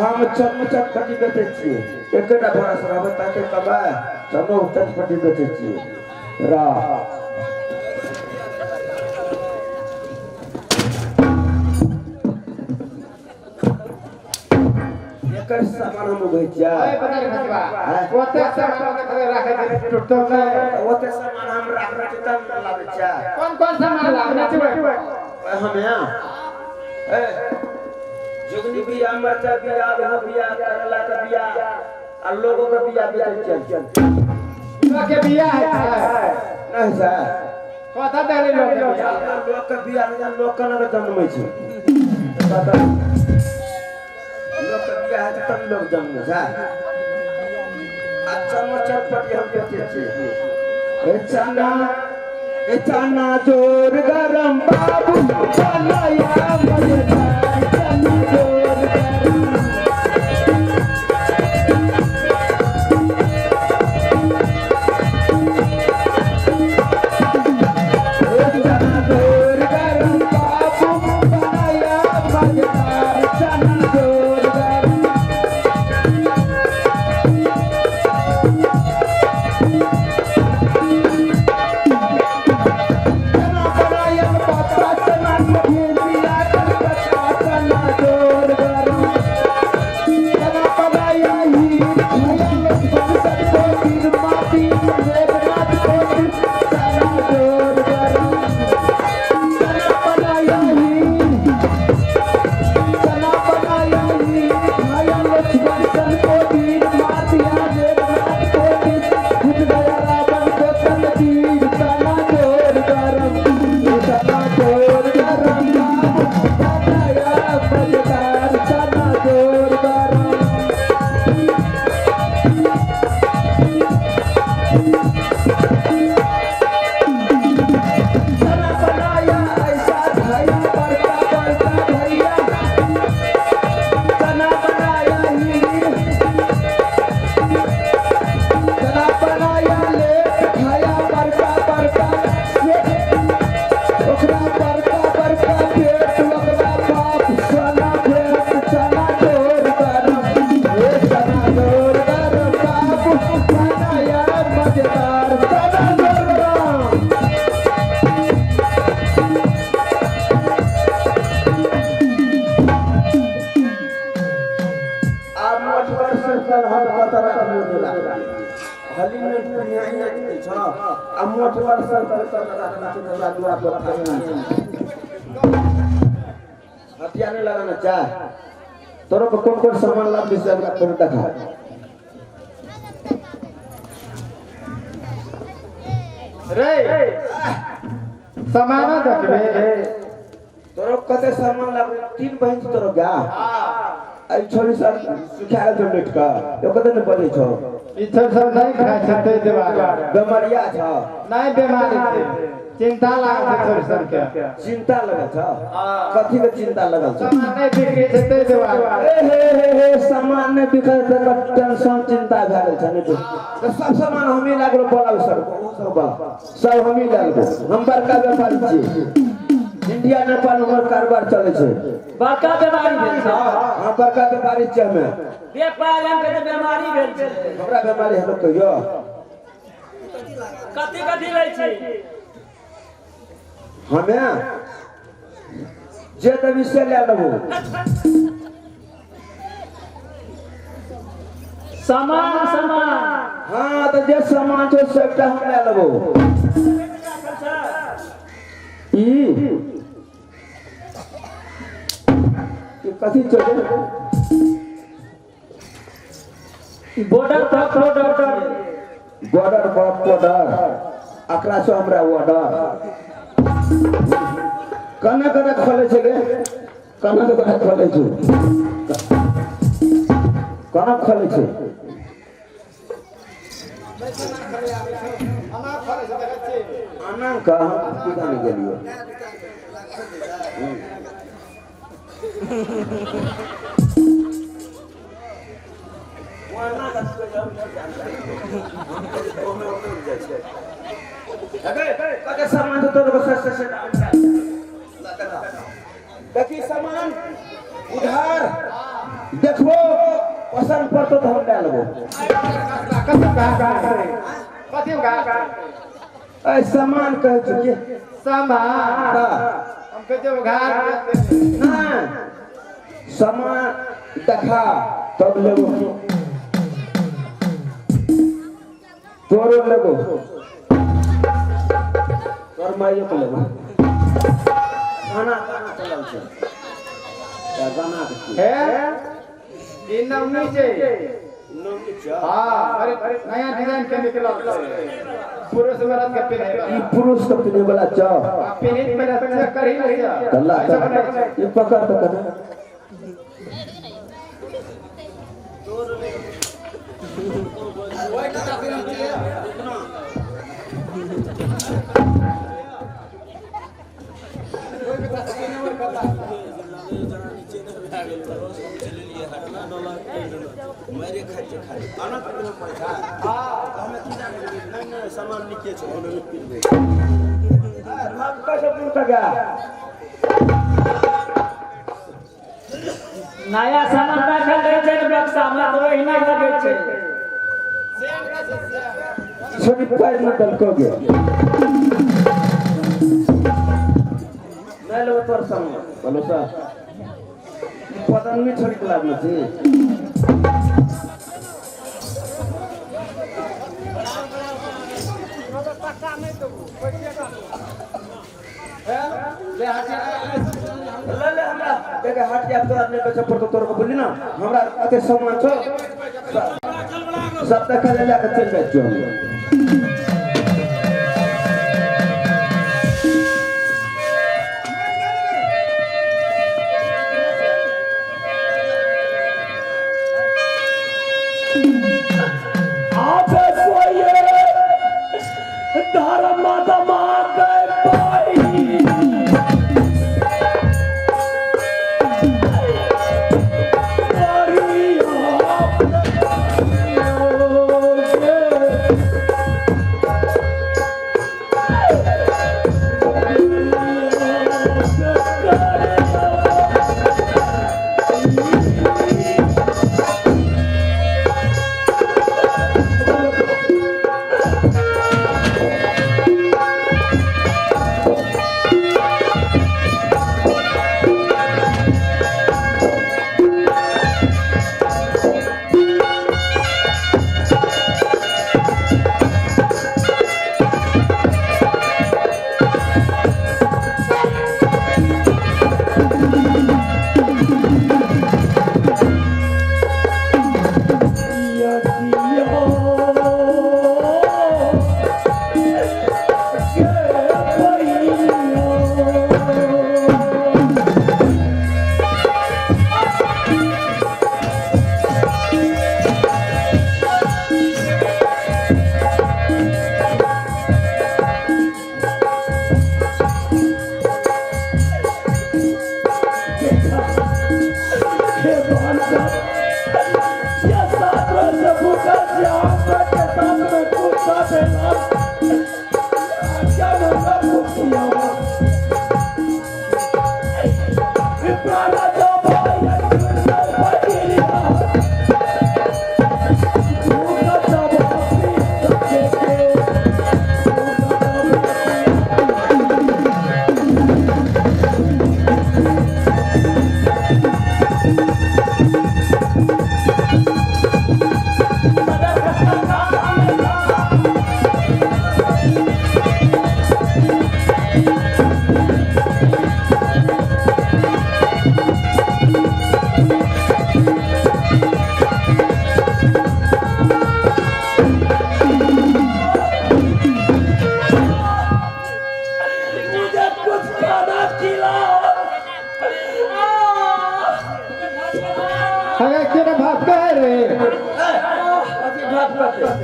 B: हम चटपटी बेचे छिए एकटा भरा सराब ताके कबा चनो चटपटी बेचे छिए रा एकर सामान हम भेजा
E: ओए पता नहीं खसबा ओते सामान के रखे दे टूटतो नहीं
B: ओते सामान हम राखना चितन लावे जा
E: कौन सामान लावना चाहिए
B: हमें ए जुगनी भी अमरचा भी आलू बिया करला का बिया और लोगों का बिया बेचल
E: तो के बिया है
B: नहीं सर
E: कथा देले
B: लोग का बिया न लोग का न जन्म छै पता लोग का बिया है तब लोग जन्म छै अच्छा मचर पर हम बेचे छी ए चना जोर गरम बाबू चलाया मजेदार चना जोर गरम हथियार लगाना चाह तोरो को कौन सामान लाभ विषय में तोर देखा
E: रे सामान देखबे
B: तोरो कते सामान लाभ 3 बहन तोरो गा आई छोरी सर सुखा जो लेट का यो कते न पड़े छो
E: ई सब नहीं खाय छते देवा
B: बेमारिया छ
E: नहीं बीमारी छे चिंता लागत है छोरी सर के
B: चिंता लगा छ कथि के चिंता लगल छ
E: सामान नहीं बिक्री छते देवा
B: हे सामान ने बिकल त टेंशन चिंता भ गेल छ ने तो सब सामान हमी लागलो बोलाव सर सब हमी लागलो हम बड़का व्यापारी छी इंडिया नेपाल हमर कारोबार चले छै
D: बड़का बीमारी भेल छै
B: हां बड़का व्यापारी छै हमें
D: व्यापार हम के बीमारी भेल छै
B: हमरा बीमारी हम कहियो
D: कथि कथि लै छै
B: हमें जे तभी से ले लेबो
D: सामान
B: हां तो जे सामान छै सबटा हम ले लेबो ई कथि चले
D: बॉर्डर तक
B: बॉर्डर बॉर्डर अकरा से हमरा ऑर्डर कने खोले छै गे कने खोले छै कने खोले छै आना का हम किदा नहीं गेलियो वाना का अगर सामान तो तोर से देखी सामान उधार देखबो पसंद पड़तो तो हम ले लेबो
E: कथि का
B: सामान कह चुके
E: सामान हमके जो उधार
B: ना सामान देखा तब लगो तोरो लगो तोर माइयो को लगो गाना चलल छै गाना
E: है इन नवनी से
B: नवनी छै
E: हां अरे नया डिजाइन के निकला पुरुष वाला के पहने
B: ई पुरुष के पहने वाला छ
E: पहने में अच्छा कर ही नहीं
B: अल्लाह ये पकड़ तो कर मेरे खर्चे खाली आना कितना पैसा हमें नहीं सामान लिखे छो हम का सब टका
D: नया सामान राखल रहे छै बक्सा में तो एहिना लगे छै
B: छोटी पैर में तलकोगे मैं लो तोर संग बोलो सर पतन में छोड़ी क्लास में थी ले हमरा देखे हट जा तोरा अपने बच्चा पर तो तोर को बोली ना हमरा अते सामान छ सब तक ले जाके चल बैठ जो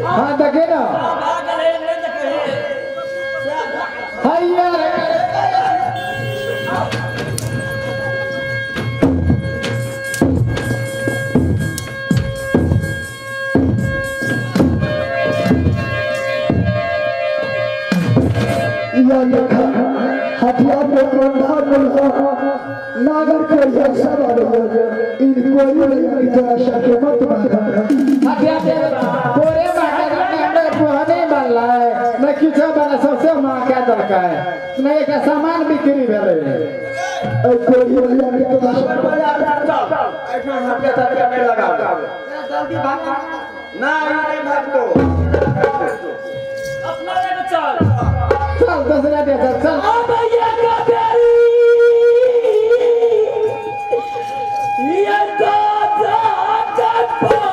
C: हाँ देखे ना हैया हथियार में नागर के सब इन कोई तरह शक मत
E: हथियार पूरे माता पुराने वाला बनलाय न किछो बना सबसे मां के दलका है न एक सामान बिक्री भेलै
C: कोई बोलिया के तो
B: ऐसा हटके तक नहीं लगा
C: जल्दी भाग
B: ना नहीं भागो
D: अपना लेके चल
E: चल दूसरा दे चल
A: भैया का प्यारी ये दादा दादा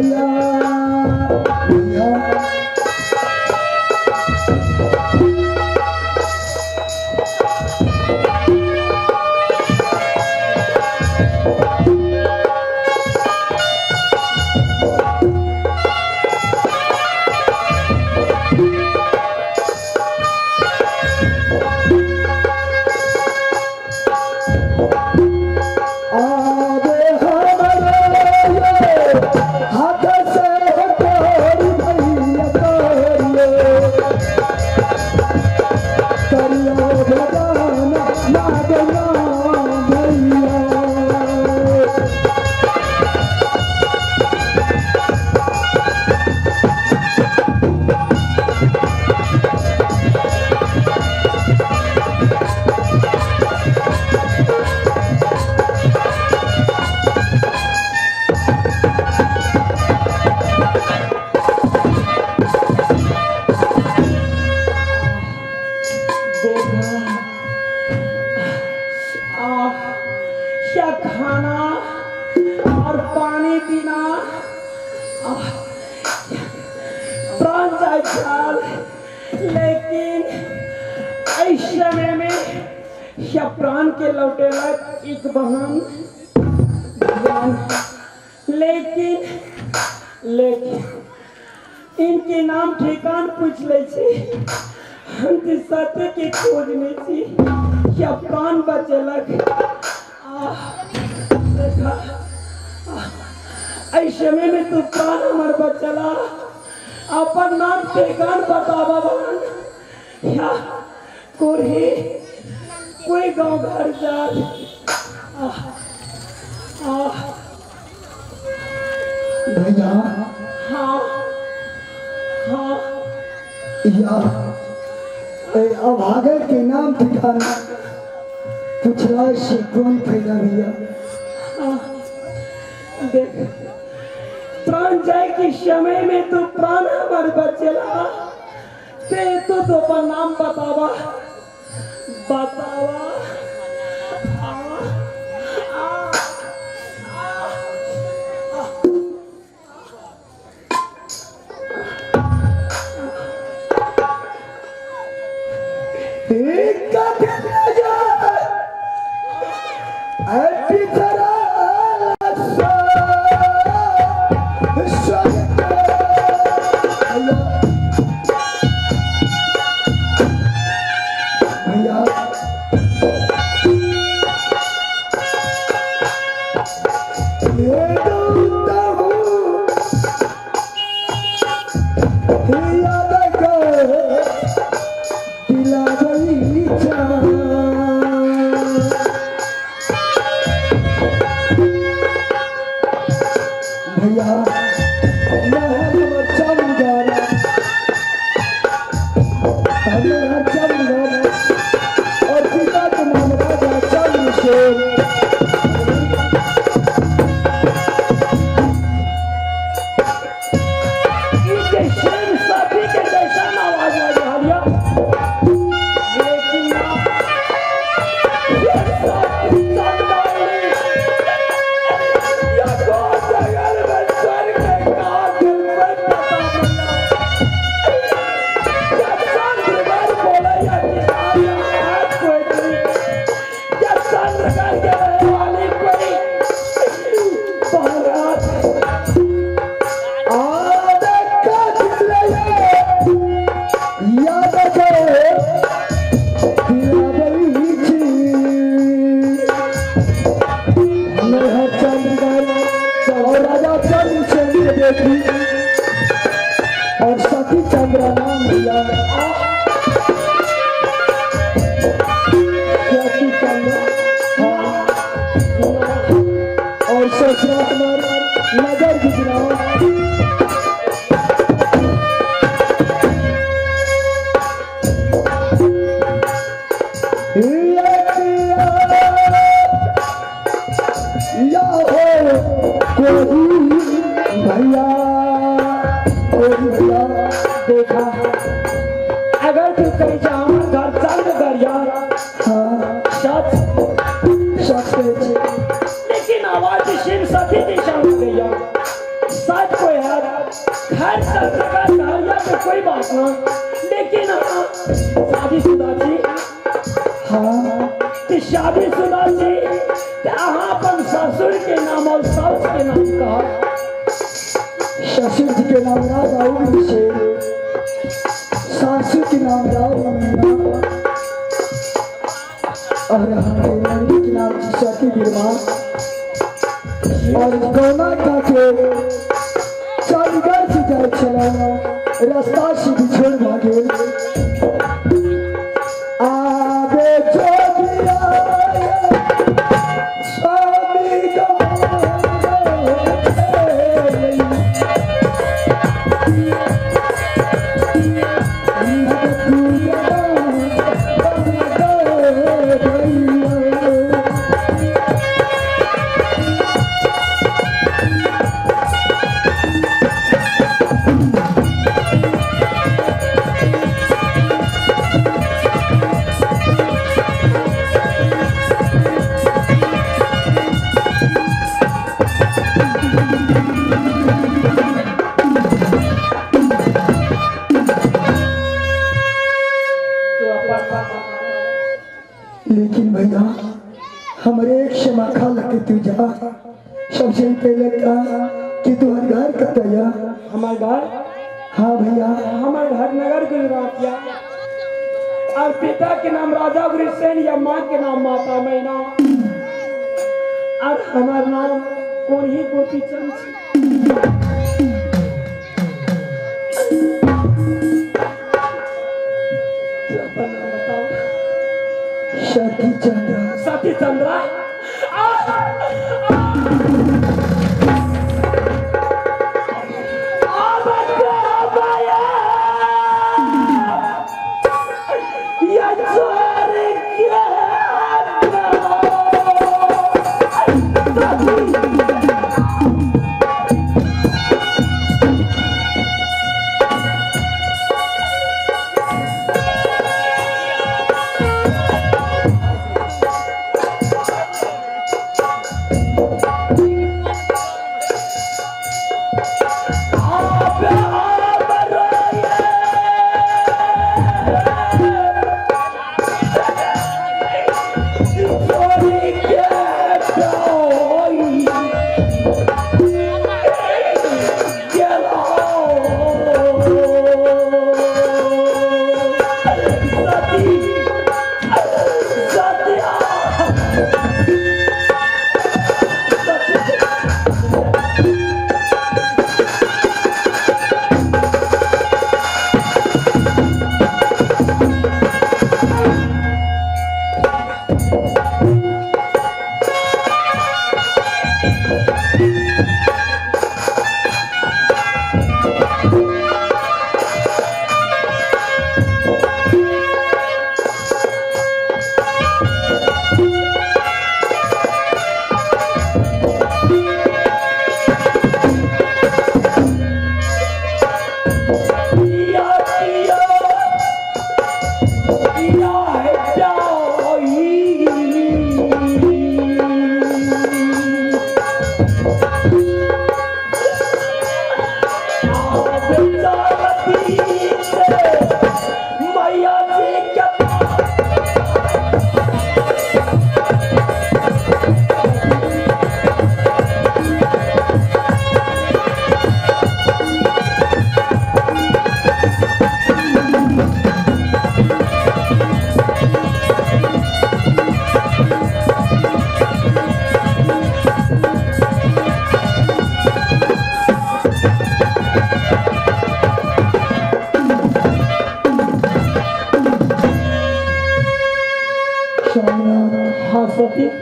C: भैया भैया
D: क्या खाना और पानी पीना प्राण जाए ख्याल, लेकिन इस समय में या प्राण के लौटेला एक बहन, लेकिन इनके नाम ठिकान पूछ ले छी, हम सत्य के खोज में छी, क्या प्राण बचेलक। ऐसे में तू प्राण हमार बचला, अपन नाम ठिकान बतावा बहन, या कोई गांव घर जा।
C: भैया
D: हाँ हाँ
C: अभागल के नाम ठिकाना पूछला से कौन फायदा भैया।
D: देख प्राण जाए के समय में तो प्राण हमारे बचेला, ते तो अपन नाम बतावा बतावा।
C: और सती चंद्र नाम भैया सती चंद्र और ससुराल नगर गुजरात।
D: देखा अगर तू कहीं जाऊं घर चल गरिया सच सच, लेकिन आवाज शिव सती की शाम गई सच कोई है खैर सब जगह कहानियां तो कोई बात ना, लेकिन शादीशुदा जी,
C: हाँ
D: तो शादीशुदा जी यहाँ पर ससुर के नाम और सास के नाम का
C: ससुर जी के नाम राजा से सासू के नाम राव मीना और हमारे लड़की के नाम सती बिरमा और गौना का के चंडीगढ़ से जाए चला रास्ता से बिछोड़ भागे आगे जोगिया स्वामी लेकिन भैया हमारे एक क्षमा खा लगे तू जा सबसे पहले कहा कि तू हर घर का तैया
D: हमारे घर,
C: हाँ भैया
D: हमारे घर नगर गुजरातिया और पिता के नाम राजा गुरुसेन या माँ के नाम माता मैना और हमारा नाम कौन ही गोपी चंद।
C: सती चंद्रा
D: सती चंद्रा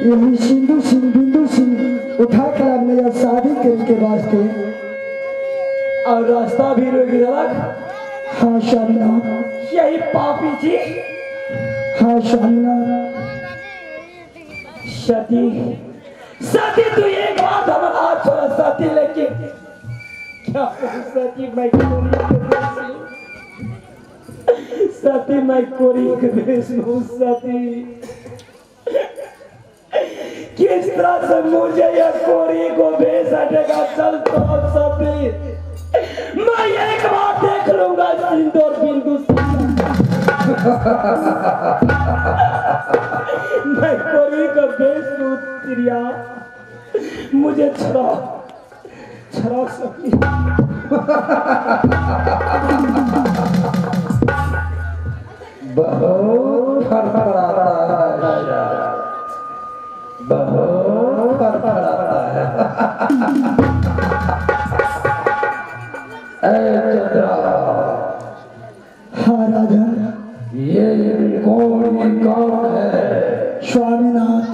C: यही सिंधु सिंह बिंदु सिंह उठा कर नया शादी करने के वास्ते
D: और रास्ता भी रोक दिलक।
C: हाँ स्वामीनाथ
D: यही पापी जी
C: हाँ स्वामीनाथ
D: सती सती तू एक बात हमारा हाथ छोड़ा सती, लेकिन क्या सती मैं सती मैं कोरी के भेष में सती किस तरह से मुझे या कोरी को भेष हटेगा चल तो सती मैं
A: मैं एक बार देख लूंगा सिंदूर बिंदु मैं कोरी का बेस उतरिया मुझे छड़ा सकी
B: बहुत फड़फड़ाता है, बहुत फड़फड़ाता है। ऐ चंद्रा,
C: हाँ राजा,
B: ये कौन है?
C: स्वामीनाथ।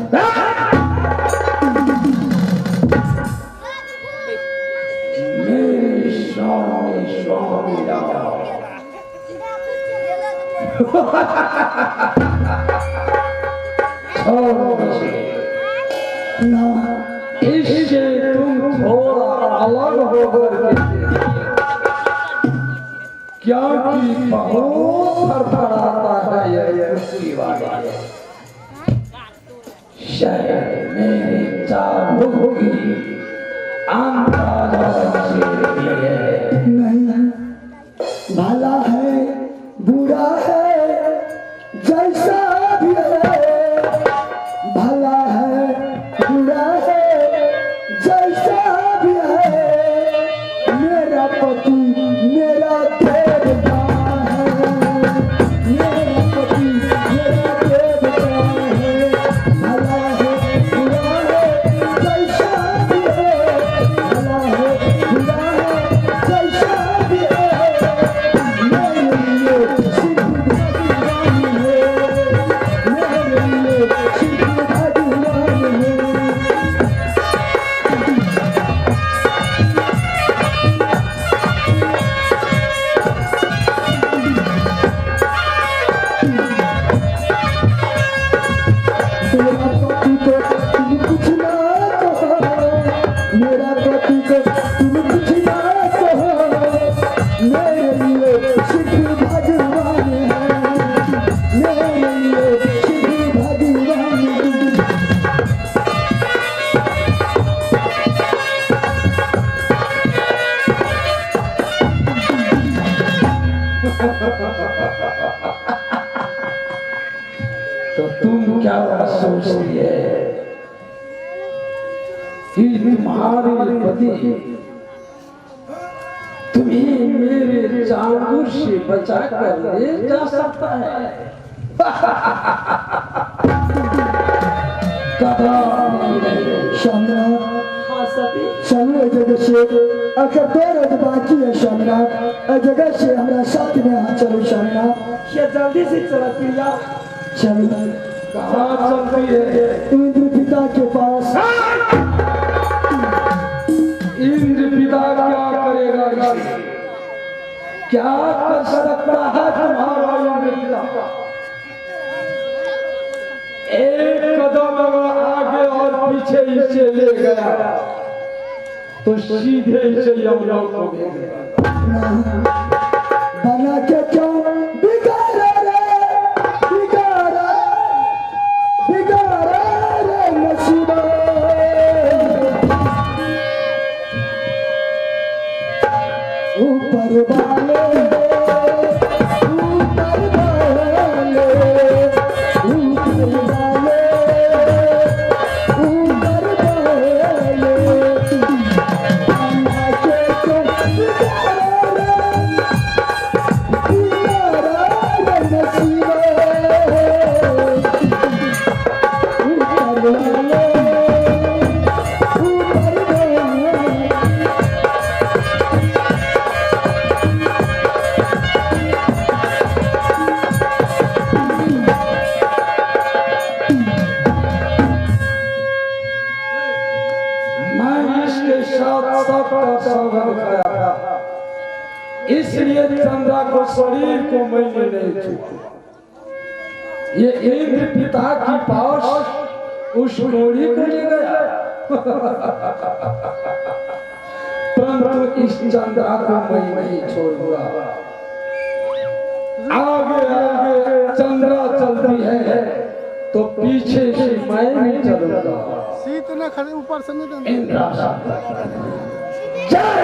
B: मेरे स्वामी
C: ना
B: इससे तुम थोड़ा अलग होकर क्या कि बहुत फड़फड़ाता है ये कुर्सी वाला। शायद मेरी चाबुक की अंदाजा से है।
C: नहीं, भला है बुरा है जैसा भी है, भला है बुरा है जैसा भी है, मेरा पति मेरा देवता है, मेरा पति मेरा देवता है, भला है बुरा है जैसा भी है, भला है बुरा है जैसा भी है, मेरे लिए सिर्फ भगवान है, मेरे लिए सिर्फ भगवान है। मेरा पति को तुम कुछ ना कहो, मेरा पति को तुम कुछ ना कहो, मेरे लिए सिर्फ भगवान है, मेरे लिए सिर्फ भगवान है।
B: तो तुम क्या सोचती है कि तुम्हारे पति तुम्हें मेरे चांगुर से बचा कर ले जा सकता है? कदापि नहीं।
C: स्वामीनाथ,
A: हाँ सती
C: चलो ए जगह से अगर 2 रोज बाकी है स्वामीनाथ, ए जगह से हमारा साथ में यहाँ चलो स्वामीनाथ।
A: ये जल्दी से चला प्रिया
C: चलो
B: कहाँ चलती है?
C: इंद्र पिता के पास।
B: इंद्र पिता क्या करेगा? क्या कर सकता है तुम्हारा इंद्र पिता? एक कदम अगर आगे और पीछे इसे ले गया तो सीधे इसे यमलोक को भेजेगा।
C: बना के क्यों बिगाड़ा रे, बिगाड़ा बिगाड़ा रे नसीबा, ऊपर वाले ऊपर वाले ऊपर वाले ऊपर वाले, बना के क्यों बिगाड़ा रे नसीबा, ऊपर वाले ऊपर वाले।
B: मैं इसके साथ सबका सौगंध खाया था, इसलिए चंद्रा को शरीर को मैंने नहीं छुआ। ये इंद्र पिता की पास उस घोड़ी को ले गया, परंतु इस चंद्रा को मैं नहीं छोड़ूंगा। आगे आगे चंद्रा चलती है तो पीछे से मैं नहीं चलूंगा।
E: सीट न खड़े ऊपर से नहीं
B: इंद्र जय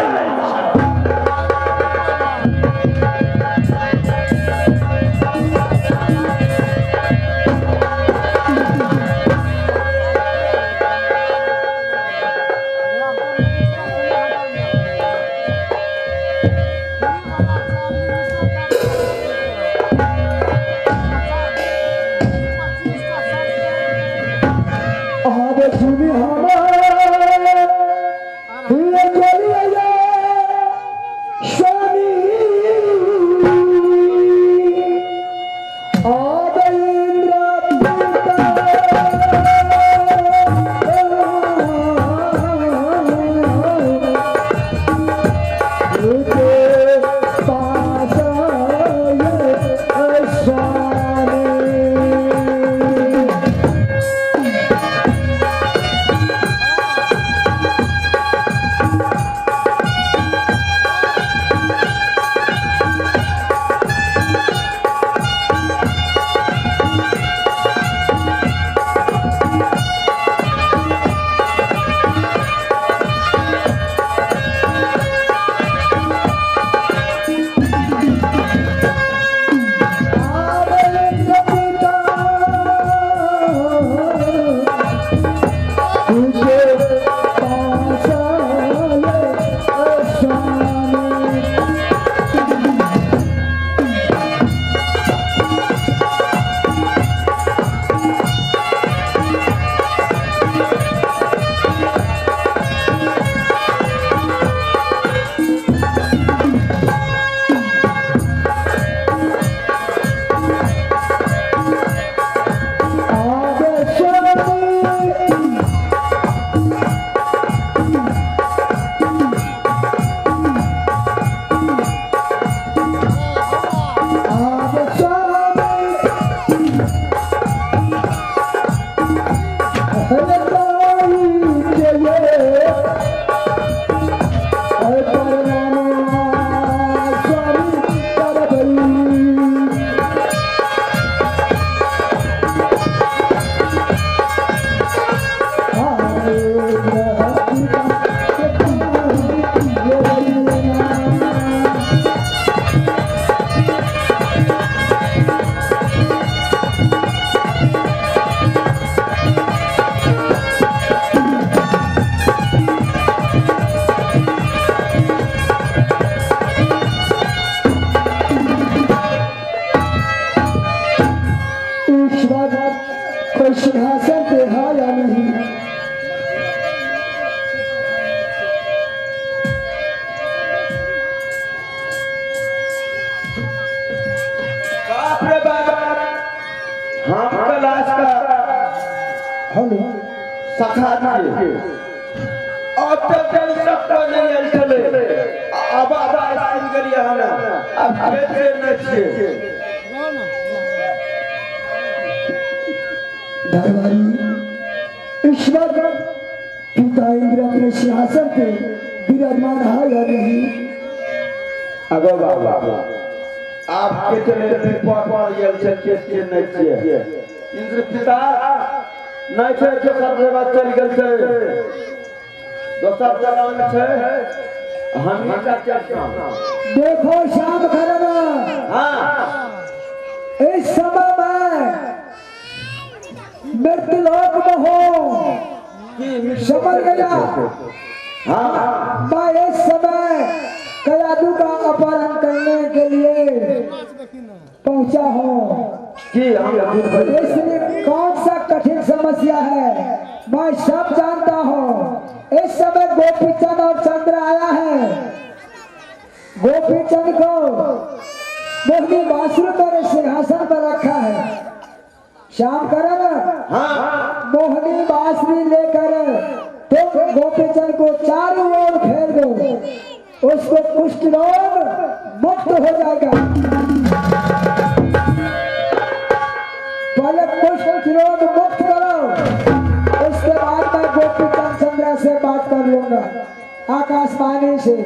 C: सिंहासन पे है या नहीं।
B: बाप रे बाप, हम कैलाश का
C: हेलो
B: सखा दिए और तब तक सबको नहीं आयल चले अब सुन करिए हम अब फिर न छिए
C: दरबारी ईश्वर पिता इंद्र अपने सिंहासन पे विराजमान है या नहीं।
B: अगो बाबा आपके चले पर यल चल के न छिए इंद्र पिता नहीं छे जो सब जगह चल गेल छे दोसर जगह में छे हम का चर्चा
C: देखो श्याम खरना,
B: हां
C: इस समय में मृत्युलोक में हो समझ गया।
B: हां
C: मैं इस समय कयादू का अपहरण करने के लिए पहुंचा हूँ।
B: कि हम
C: इसलिए कौन सा कठिन समस्या है मैं सब जानता हूँ। इस समय गोपीचंद और चंद्र आया है। गोपीचंद को मोहिनी बासुर मेरे सिंहासन पर रखा है। श्याम करण मोहिनी बांसुरी लेकर तुम गोपीचंद को चारों ओर फेर दो, उसको कुष्ठ रोग मुक्त हो जाएगा। पहले कुष्ठ रोग मुक्त करो, उसके बाद मैं गोपीचंद चंद्रा से बात कर लूंगा आकाशवाणी से।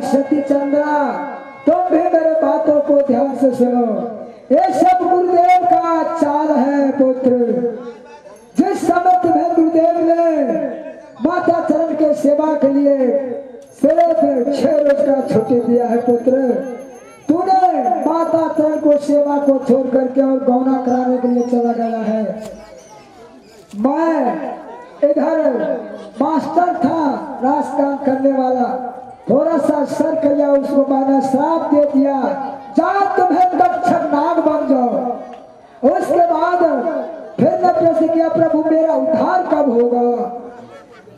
C: सती चंद्रा तुम भी मेरे बातों को ध्यान से सुनो। ये सब गुरुदेव का चाल है पुत्र। जिस समय तुम्हें गुरुदेव ने माता चरण के सेवा के लिए सिर्फ 6 रोज का छुट्टी दिया है पुत्र, तूने माता चरण को सेवा को छोड़ करके और गौना कराने के लिए चला गया है। मैं इधर मास्टर था, राज काम करने वाला, थोड़ा सा सर किया, उसको मैंने श्राप दे दिया, जा तुम्हें तक्षक नाग बन जाओ। उसके बाद फिर न प्रश्न किया, प्रभु मेरा उद्धार कब होगा।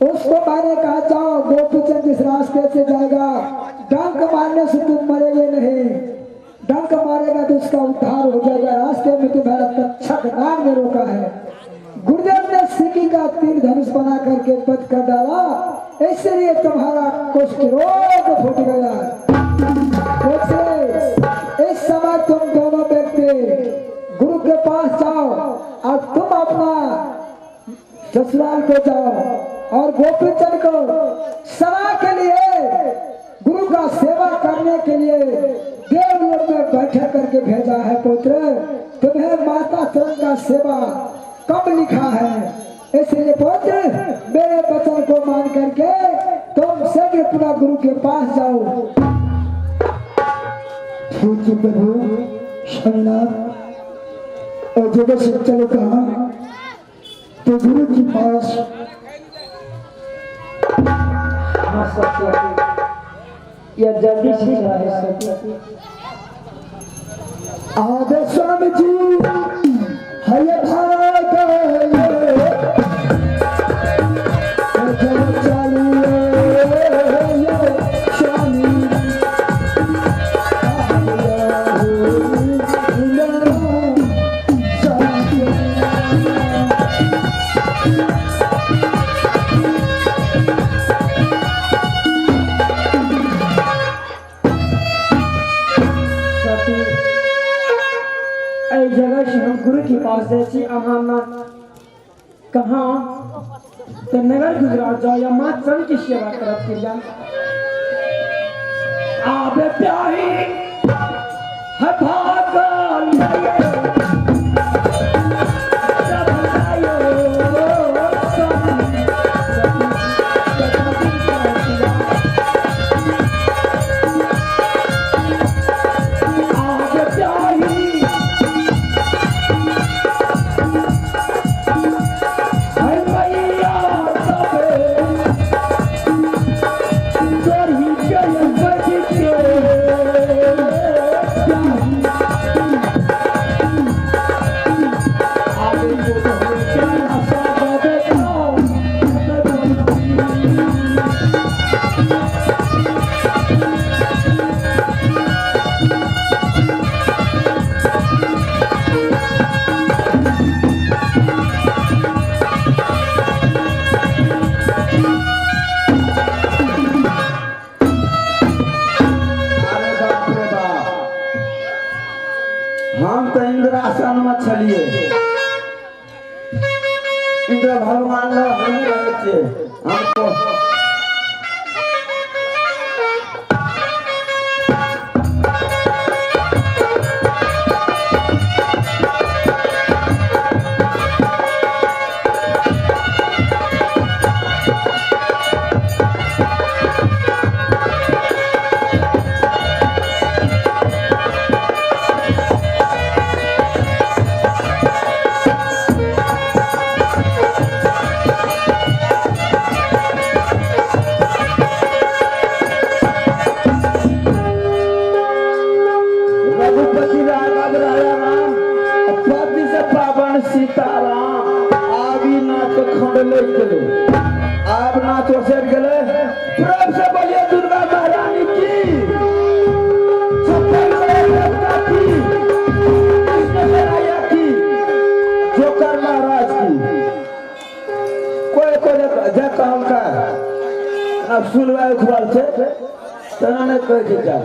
C: उसको मैंने कहा जाओ, गोपीचंद जिस रास्ते से जाएगा, डंक मारने से तुम मरेंगे नहीं, डंक मारेगा तो उसका उद्धार हो जाएगा, रास्ते में तुम्हारा तक्षक नाग ने रोका है। गुरुदेव ने सिक्की का तीर धनुष बना करके पद कर डाला, इसलिए तुम्हारा कुष्ठ रोग फूट गया। इस समय तुम दोनों व्यक्ति गुरु के पास जाओ और तुम अपना ससुराल को जाओ और गोपीचंद को सदा के लिए गुरु का सेवा करने के लिए देवलोक में बैठक करके भेजा है। पुत्र, तुम्हें माता चरण का सेवा कब लिखा है, इसलिए पुत्र मेरे वचन को मान करके तुम शीघ्र पुनः गुरु के पास जाओ।
A: ठीक है प्रभु। शनिनाथ और जगह से चलो कहा तो गुरु के पास।
D: हाँ सत्य, यह जल्दी से है सत्य।
A: आदे स्वामी जी हय भाग
D: जगह से हम गुरु के पास जाए, कहाँ तो नगर गुजरात जाओ या माँ चरण की सेवा करत के जा। आबे प्याही है भागल
B: इंद्रासन में चलिए। इंद्र भगवान ने हमको आप ना तो सेठ गले प्रभु से बोलिए दुर्गा महारानी की, देवता की, कृष्ण की, जोकर महाराज की। कोई जब कहल का अब सुनवाए खुआल से तना ने कह दिया